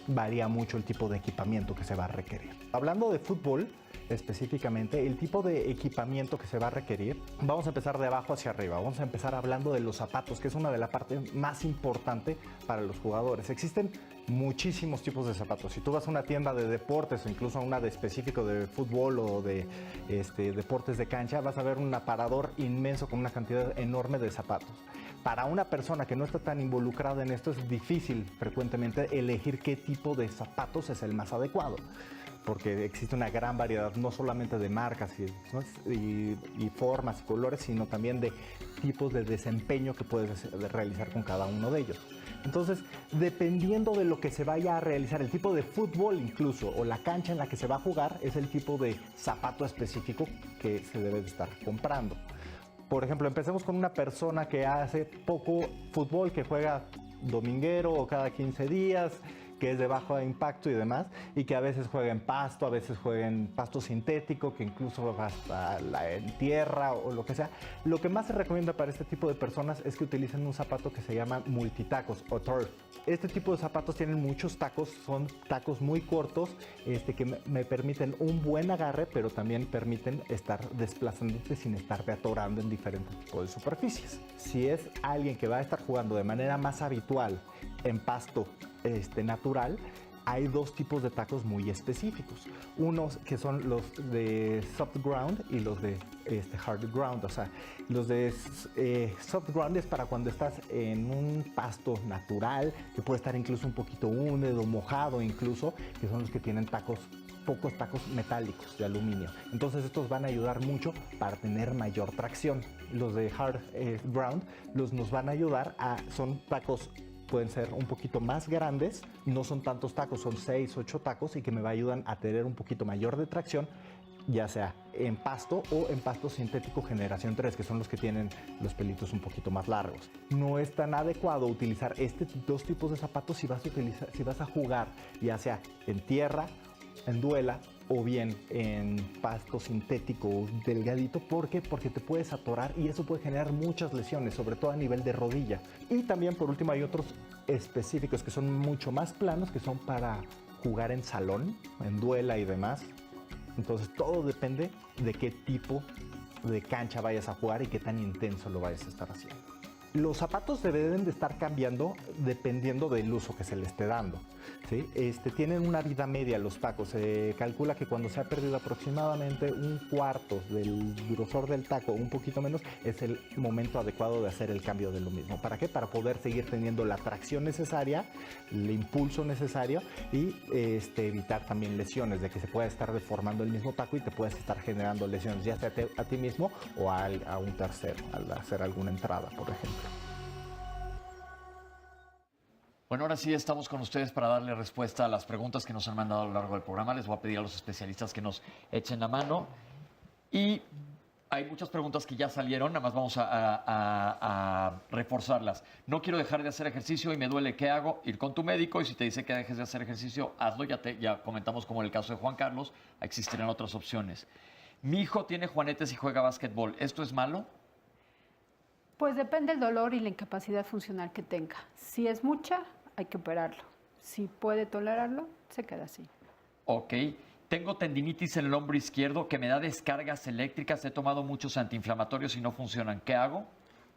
Varía mucho el tipo de equipamiento que se va a requerir. Hablando de fútbol, específicamente, el tipo de equipamiento que se va a requerir, vamos a empezar de abajo hacia arriba. Vamos a empezar hablando de los zapatos, que es una de las partes más importantes para los jugadores. Existen muchísimos tipos de zapatos. Si tú vas a una tienda de deportes o incluso a una de específico de fútbol o de deportes de cancha, vas a ver un aparador inmenso con una cantidad enorme de zapatos. Para una persona que no está tan involucrada en esto, es difícil frecuentemente elegir qué tipo de zapatos es el más adecuado, porque existe una gran variedad, no solamente de marcas y formas y colores, sino también de tipos de desempeño que puedes realizar con cada uno de ellos. Entonces, dependiendo de lo que se vaya a realizar, el tipo de fútbol incluso, o la cancha en la que se va a jugar, es el tipo de zapato específico que se debe de estar comprando. Por ejemplo, empecemos con una persona que hace poco fútbol, que juega dominguero o cada 15 días, que es de bajo impacto y demás, y que a veces juega en pasto, a veces juega en pasto sintético, que incluso hasta en tierra o lo que sea. Lo que más se recomienda para este tipo de personas es que utilicen un zapato que se llama multitacos o turf. Este tipo de zapatos tienen muchos tacos, son tacos muy cortos, que me permiten un buen agarre, pero también permiten estar desplazándote sin estarte atorando en diferentes tipos de superficies. Si es alguien que va a estar jugando de manera más habitual en pasto natural, hay 2 tipos de tacos muy específicos. Unos que son los de soft ground y los de hard ground. O sea, los de soft ground es para cuando estás en un pasto natural, que puede estar incluso un poquito húmedo, mojado incluso, que son los que tienen pocos tacos metálicos de aluminio. Entonces estos van a ayudar mucho para tener mayor tracción. Los de hard ground nos van a ayudar son tacos, pueden ser un poquito más grandes, no son tantos tacos, son 6, 8 tacos, y que me ayudan a tener un poquito mayor de tracción, ya sea en pasto o en pasto sintético generación 3, que son los que tienen los pelitos un poquito más largos. No es tan adecuado utilizar 2 tipos de zapatos si vas a jugar, ya sea en tierra, en duela o bien en pasto sintético delgadito. ¿Por qué? Porque te puedes atorar y eso puede generar muchas lesiones, sobre todo a nivel de rodilla. Y también, por último, hay otros específicos que son mucho más planos, que son para jugar en salón, en duela y demás. Entonces todo depende de qué tipo de cancha vayas a jugar y qué tan intenso lo vayas a estar haciendo. Los zapatos deben de estar cambiando dependiendo del uso que se le esté dando. ¿sí? Tienen una vida media los tacos. Se calcula que cuando se ha perdido aproximadamente un cuarto del grosor del taco, un poquito menos, es el momento adecuado de hacer el cambio de lo mismo. ¿Para qué? Para poder seguir teniendo la tracción necesaria, el impulso necesario y evitar también lesiones, de que se pueda estar deformando el mismo taco y te puedas estar generando lesiones, ya sea a ti mismo o a un tercero, al hacer alguna entrada, por ejemplo. Bueno, ahora sí estamos con ustedes para darle respuesta a las preguntas que nos han mandado a lo largo del programa. Les voy a pedir a los especialistas que nos echen la mano. Y hay muchas preguntas que ya salieron, nada más vamos a reforzarlas. No quiero dejar de hacer ejercicio y me duele, ¿qué hago? Ir con tu médico, y si te dice que dejes de hacer ejercicio, hazlo. Ya comentamos como en el caso de Juan Carlos, existirán otras opciones. Mi hijo tiene juanetes y juega básquetbol, ¿esto es malo? Pues depende del dolor y la incapacidad funcional que tenga. Si es mucha, hay que operarlo. Si puede tolerarlo, se queda así. Ok. Tengo tendinitis en el hombro izquierdo que me da descargas eléctricas. He tomado muchos antiinflamatorios y no funcionan. ¿Qué hago?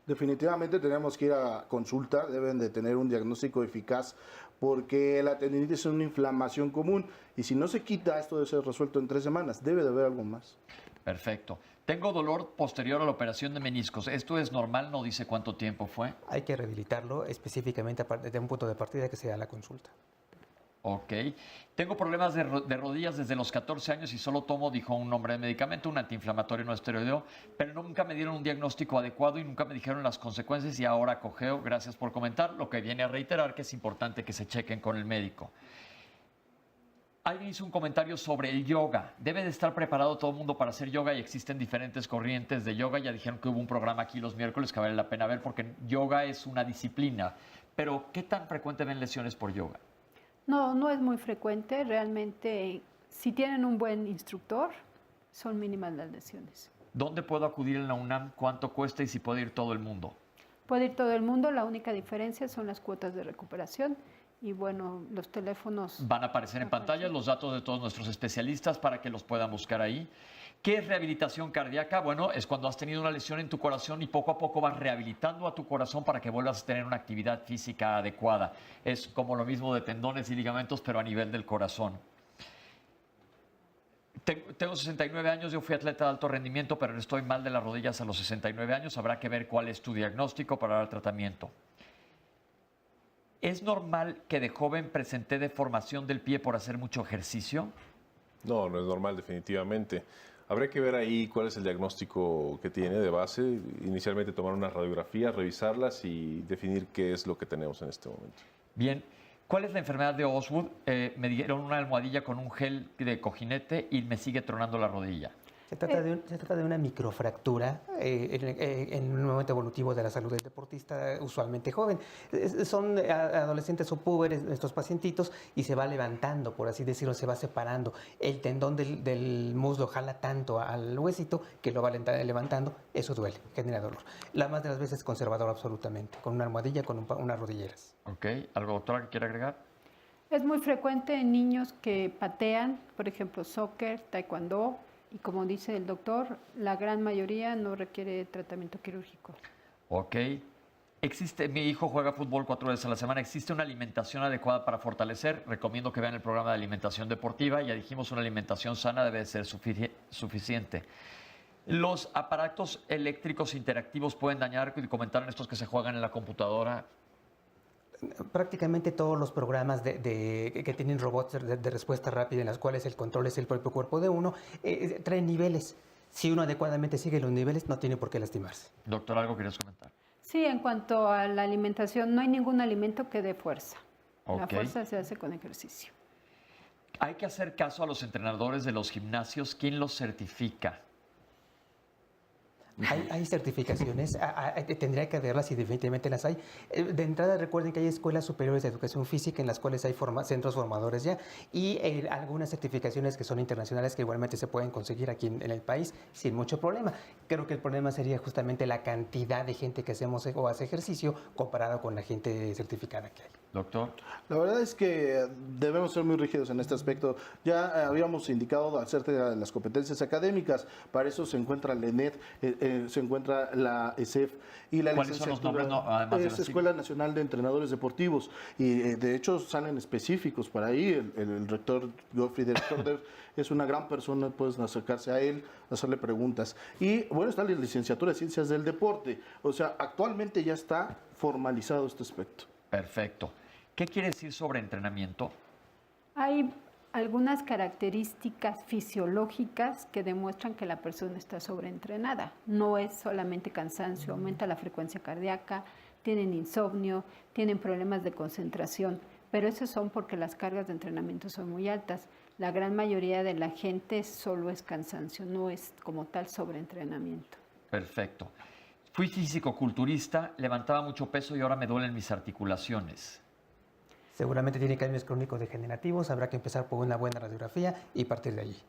Definitivamente tenemos que ir a consulta. Deben de tener un diagnóstico eficaz porque la tendinitis es una inflamación común. Y si no se quita, esto debe ser resuelto en 3 semanas. Debe de haber algo más. Perfecto. Tengo dolor posterior a la operación de meniscos. ¿Esto es normal? No dice cuánto tiempo fue. Hay que rehabilitarlo específicamente de un punto de partida que sea la consulta. Ok. Tengo problemas de rodillas desde los 14 años y solo tomo, dijo un nombre de medicamento, un antiinflamatorio no esteroideo, pero nunca me dieron un diagnóstico adecuado y nunca me dijeron las consecuencias y ahora cojeo. Gracias por comentar, lo que viene a reiterar que es importante que se chequen con el médico. Alguien hizo un comentario sobre el yoga. ¿Debe de estar preparado todo el mundo para hacer yoga? Y existen diferentes corrientes de yoga. Ya dijeron que hubo un programa aquí los miércoles que vale la pena ver porque yoga es una disciplina. Pero, ¿qué tan frecuente ven lesiones por yoga? No, no es muy frecuente. Realmente, si tienen un buen instructor, son mínimas las lesiones. ¿Dónde puedo acudir en la UNAM? ¿Cuánto cuesta y si puede ir todo el mundo? Puede ir todo el mundo. La única diferencia son las cuotas de recuperación. Y bueno, los teléfonos... Van a aparecer en pantalla los datos de todos nuestros especialistas para que los puedan buscar ahí. ¿Qué es rehabilitación cardíaca? Bueno, es cuando has tenido una lesión en tu corazón y poco a poco vas rehabilitando a tu corazón para que vuelvas a tener una actividad física adecuada. Es como lo mismo de tendones y ligamentos, pero a nivel del corazón. Tengo 69 años, yo fui atleta de alto rendimiento, pero estoy mal de las rodillas a los 69 años. Habrá que ver cuál es tu diagnóstico para dar tratamiento. ¿Es normal que de joven presenté deformación del pie por hacer mucho ejercicio? No, no es normal, definitivamente. Habría que ver ahí cuál es el diagnóstico que tiene de base. Inicialmente tomar unas radiografías, revisarlas y definir qué es lo que tenemos en este momento. Bien. ¿Cuál es la enfermedad de Osgood? Me dieron una almohadilla con un gel de cojinete y me sigue tronando la rodilla. Se trata de una microfractura en un momento evolutivo de la salud del deportista, usualmente joven. Son adolescentes o púberes estos pacientitos y se va levantando, por así decirlo, se va separando. El tendón del muslo jala tanto al huesito que lo va levantando. Eso duele, genera dolor. La más de las veces conservador absolutamente, con una almohadilla, con unas rodilleras. Ok. ¿Algo, doctora, que quiera agregar? Es muy frecuente en niños que patean, por ejemplo, soccer, taekwondo. Y como dice el doctor, la gran mayoría no requiere tratamiento quirúrgico. Ok. Mi hijo juega fútbol 4 veces a la semana. ¿Existe una alimentación adecuada para fortalecer? Recomiendo que vean el programa de alimentación deportiva. Ya dijimos, una alimentación sana debe ser suficiente. ¿Los aparatos eléctricos interactivos pueden dañar? Comentaron estos que se juegan en la computadora. Prácticamente todos los programas que tienen robots de respuesta rápida, en las cuales el control es el propio cuerpo de uno, traen niveles. Si uno adecuadamente sigue los niveles, no tiene por qué lastimarse. Doctor, ¿algo querías comentar? Sí, en cuanto a la alimentación, no hay ningún alimento que dé fuerza. Okay. La fuerza se hace con ejercicio. Hay que hacer caso a los entrenadores de los gimnasios. ¿Quién los certifica? Hay certificaciones, tendría que haberlas y definitivamente las hay. De entrada recuerden que hay escuelas superiores de educación física en las cuales hay centros formadores ya y algunas certificaciones que son internacionales que igualmente se pueden conseguir aquí en el país sin mucho problema. Creo que el problema sería justamente la cantidad de gente que hacemos o hace ejercicio comparado con la gente certificada que hay. Doctor. La verdad es que debemos ser muy rígidos en este aspecto. Ya habíamos indicado acerca de las competencias académicas. Para eso se encuentra el ENED. se encuentra la ESEF y la ¿Cuáles son los nombres? licenciatura No, además de es las Escuela Nacional de Entrenadores Deportivos y de hecho salen específicos para ahí. El rector Gottfried Stöder es una gran persona, puedes acercarse a él, hacerle preguntas. Y bueno, está la licenciatura de Ciencias del Deporte. O sea, actualmente ya está formalizado este aspecto. Perfecto. ¿Qué quiere decir sobre entrenamiento? Hay algunas características fisiológicas que demuestran que la persona está sobreentrenada. No es solamente cansancio, aumenta la frecuencia cardíaca, tienen insomnio, tienen problemas de concentración, pero esos son porque las cargas de entrenamiento son muy altas. La gran mayoría de la gente solo es cansancio, no es como tal sobreentrenamiento. Perfecto. Fui físico-culturista, levantaba mucho peso y ahora me duelen mis articulaciones. Seguramente tiene cambios crónicos degenerativos, habrá que empezar por una buena radiografía y partir de allí.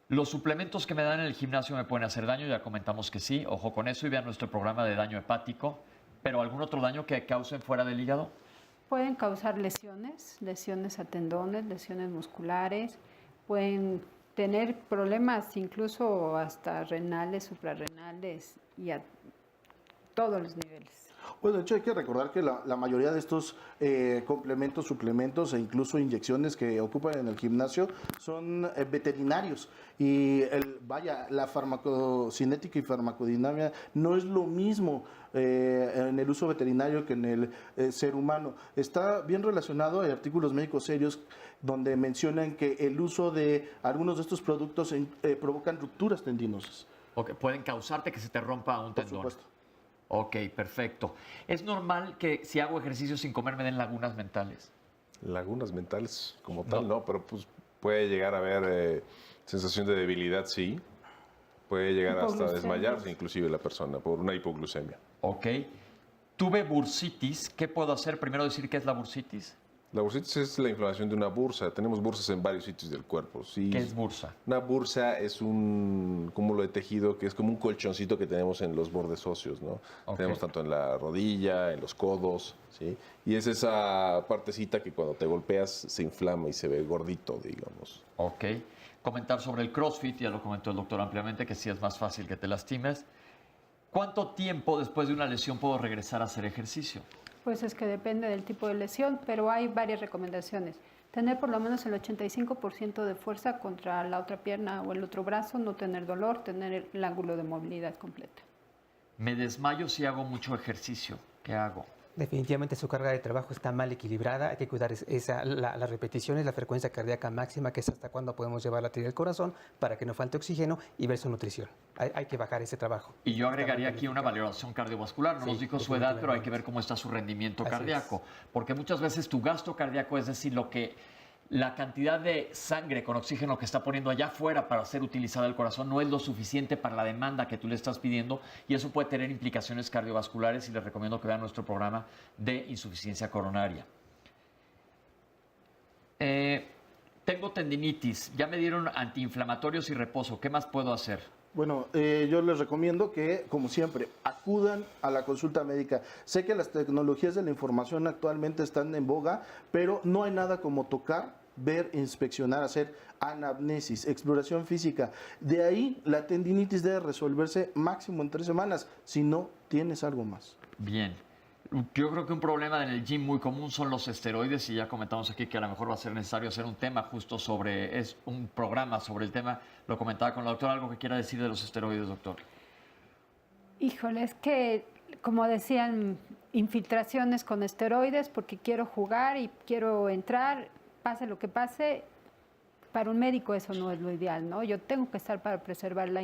¿Los suplementos que me dan en el gimnasio me pueden hacer daño? Ya comentamos que sí, ojo con eso y vean nuestro programa de daño hepático. ¿Pero algún otro daño que causen fuera del hígado? Pueden causar lesiones, lesiones a tendones, lesiones musculares, pueden tener problemas incluso hasta renales, suprarrenales y a todos los niveles. Bueno, de hecho hay que recordar que la mayoría de estos complementos, suplementos e incluso inyecciones que ocupan en el gimnasio son veterinarios y la farmacocinética y farmacodinámica no es lo mismo en el uso veterinario que en el ser humano. Está bien relacionado, hay artículos médicos serios donde mencionan que el uso de algunos de estos productos provocan rupturas tendinosas. Okay, pueden causarte que se te rompa un tendón. Por supuesto. Ok, perfecto. ¿Es normal que si hago ejercicio sin comer me den lagunas mentales? Lagunas mentales como tal, no, pero pues puede llegar a haber sensación de debilidad, sí. Puede llegar hasta desmayarse inclusive la persona por una hipoglucemia. Ok. Tuve bursitis. ¿Qué puedo hacer? Primero decir qué es la bursitis. La bursitis es la inflamación de una bursa. Tenemos bursas en varios sitios del cuerpo. Sí. ¿Qué es bursa? Una bursa es un cúmulo de tejido que es como un colchoncito que tenemos en los bordes óseos, ¿no? Okay. Tenemos tanto en la rodilla, en los codos, ¿sí? Y es esa partecita que cuando te golpeas se inflama y se ve gordito, digamos. Ok. Comentar sobre el CrossFit, ya lo comentó el doctor ampliamente, que sí es más fácil que te lastimes. ¿Cuánto tiempo después de una lesión puedo regresar a hacer ejercicio? Pues es que depende del tipo de lesión, pero hay varias recomendaciones. Tener por lo menos el 85% de fuerza contra la otra pierna o el otro brazo, no tener dolor, tener el ángulo de movilidad completa. Me desmayo si hago mucho ejercicio. ¿Qué hago? Definitivamente su carga de trabajo está mal equilibrada, hay que cuidar las repeticiones, la frecuencia cardíaca máxima, que es hasta cuándo podemos llevar la tira del corazón para que no falte oxígeno y ver su nutrición. Hay que bajar ese trabajo. Y yo agregaría aquí una valoración cardiovascular. No nos dijo su edad, pero hay que ver cómo está su rendimiento cardíaco. Porque muchas veces tu gasto cardíaco, es decir, la cantidad de sangre con oxígeno que está poniendo allá afuera para ser utilizada el corazón no es lo suficiente para la demanda que tú le estás pidiendo y eso puede tener implicaciones cardiovasculares y les recomiendo que vean nuestro programa de insuficiencia coronaria. Tengo tendinitis, ya me dieron antiinflamatorios y reposo, ¿qué más puedo hacer? Bueno, yo les recomiendo que, como siempre, acudan a la consulta médica. Sé que las tecnologías de la información actualmente están en boga, pero no hay nada como tocar, ver, inspeccionar, hacer anamnesis, exploración física. De ahí, la tendinitis debe resolverse máximo en 3 semanas, si no tienes algo más. Bien. Yo creo que un problema en el gym muy común son los esteroides y ya comentamos aquí que a lo mejor va a ser necesario hacer un tema justo es un programa sobre el tema. Lo comentaba con la doctora, ¿algo que quiera decir de los esteroides, doctor? Híjole, es que, como decían, infiltraciones con esteroides porque quiero jugar y quiero entrar, pase lo que pase. Para un médico eso no es lo ideal, ¿no? Yo tengo que estar para preservar la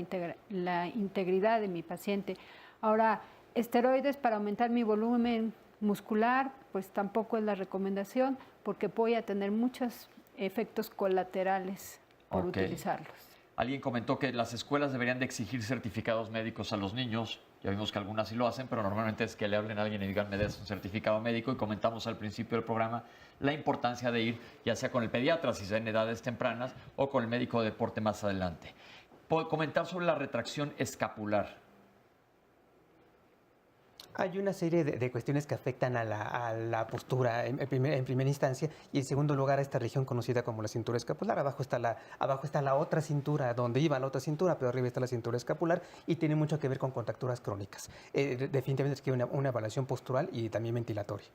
integridad de mi paciente. Ahora, esteroides para aumentar mi volumen muscular, pues tampoco es la recomendación porque voy a tener muchos efectos colaterales por utilizarlos. Alguien comentó que las escuelas deberían de exigir certificados médicos a los niños. Ya vimos que algunas sí lo hacen, pero normalmente es que le hablen a alguien y digan, me des un certificado médico. Y comentamos al principio del programa la importancia de ir, ya sea con el pediatra, si sea en edades tempranas, o con el médico de deporte más adelante. Puedo comentar sobre la retracción escapular. Hay una serie de cuestiones que afectan a la postura en primera instancia y en segundo lugar a esta región conocida como la cintura escapular. Abajo está la otra cintura, donde iba la otra cintura, pero arriba está la cintura escapular y tiene mucho que ver con contracturas crónicas. Definitivamente es que una evaluación postural y también ventilatoria.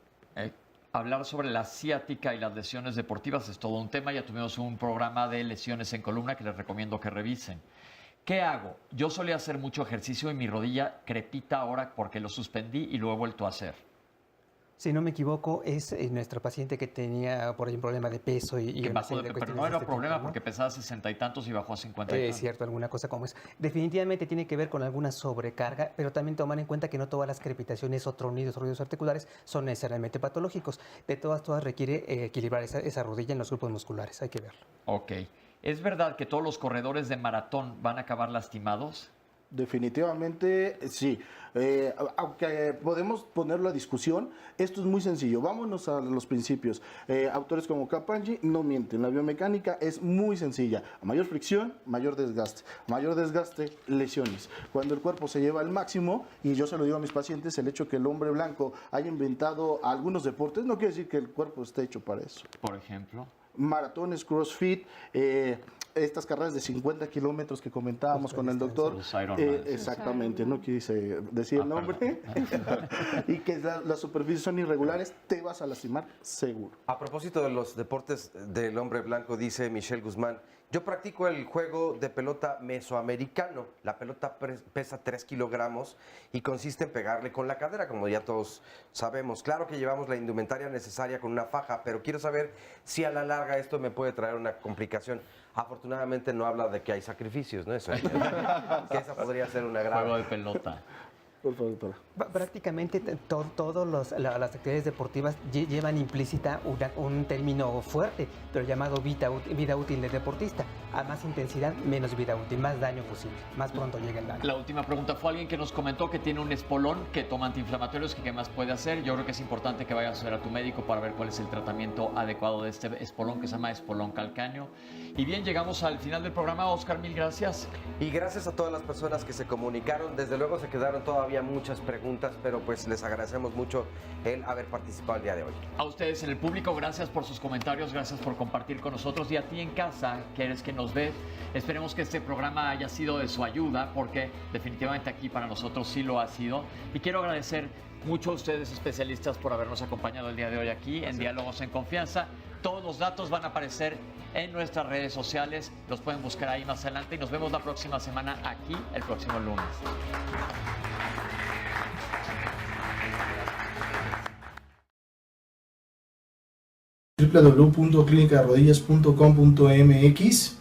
Hablar sobre la ciática y las lesiones deportivas es todo un tema. Ya tuvimos un programa de lesiones en columna que les recomiendo que revisen. ¿Qué hago? Yo solía hacer mucho ejercicio y mi rodilla crepita ahora porque lo suspendí y lo he vuelto a hacer. Si no me equivoco, es nuestro paciente que tenía por ahí un problema de peso y pero no era problema, ¿no? Porque pesaba 60 y tantos y bajó a 50 y tantos. Es cierto, alguna cosa como esa. Definitivamente tiene que ver con alguna sobrecarga, pero también tomar en cuenta que no todas las crepitaciones o tronidos articulares son necesariamente patológicos. De todas requiere equilibrar esa rodilla en los grupos musculares. Hay que verlo. Ok. ¿Es verdad que todos los corredores de maratón van a acabar lastimados? Definitivamente sí. Aunque podemos ponerlo a discusión, esto es muy sencillo. Vámonos a los principios. Autores como Capaggi no mienten. La biomecánica es muy sencilla. A mayor fricción, mayor desgaste. A mayor desgaste, lesiones. Cuando el cuerpo se lleva al máximo, y yo se lo digo a mis pacientes, el hecho que el hombre blanco haya inventado algunos deportes no quiere decir que el cuerpo esté hecho para eso. Por ejemplo, maratones, crossfit, estas carreras de 50 kilómetros que comentábamos con el doctor. Exactamente, no quise decir el nombre. Y que las superficies son irregulares, te vas a lastimar seguro. A propósito de los deportes del hombre blanco, dice Michelle Guzmán, yo practico el juego de pelota mesoamericano. La pelota pesa 3 kilogramos y consiste en pegarle con la cadera, como ya todos sabemos. Claro que llevamos la indumentaria necesaria con una faja, pero quiero saber si a la larga esto me puede traer una complicación. Afortunadamente no habla de que hay sacrificios, ¿no? Eso, que esa podría ser una gran... Juego de pelota. Por favor, doctora. Prácticamente todas las actividades deportivas llevan implícita un término fuerte, pero llamado vida útil del deportista. A más intensidad, menos vida útil, más daño posible, más pronto llega el daño. La última pregunta fue alguien que nos comentó que tiene un espolón, que toma antiinflamatorios, que qué más puede hacer. Yo creo que es importante que vayas a ver a tu médico para ver cuál es el tratamiento adecuado de este espolón, que se llama espolón calcáneo. Y bien, llegamos al final del programa. Oscar, mil gracias. Y gracias a todas las personas que se comunicaron. Desde luego se quedaron todavía muchas preguntas, pero pues les agradecemos mucho el haber participado el día de hoy. A ustedes en el público, gracias por sus comentarios, gracias por compartir con nosotros, y a ti en casa, que eres que nos ves, esperemos que este programa haya sido de su ayuda, porque definitivamente aquí para nosotros sí lo ha sido. Y quiero agradecer mucho a ustedes, especialistas, por habernos acompañado el día de hoy aquí en Diálogos en Confianza. Todos los datos van a aparecer en nuestras redes sociales, los pueden buscar ahí más adelante y nos vemos la próxima semana aquí el próximo lunes. www.clinicarodillas.com.mx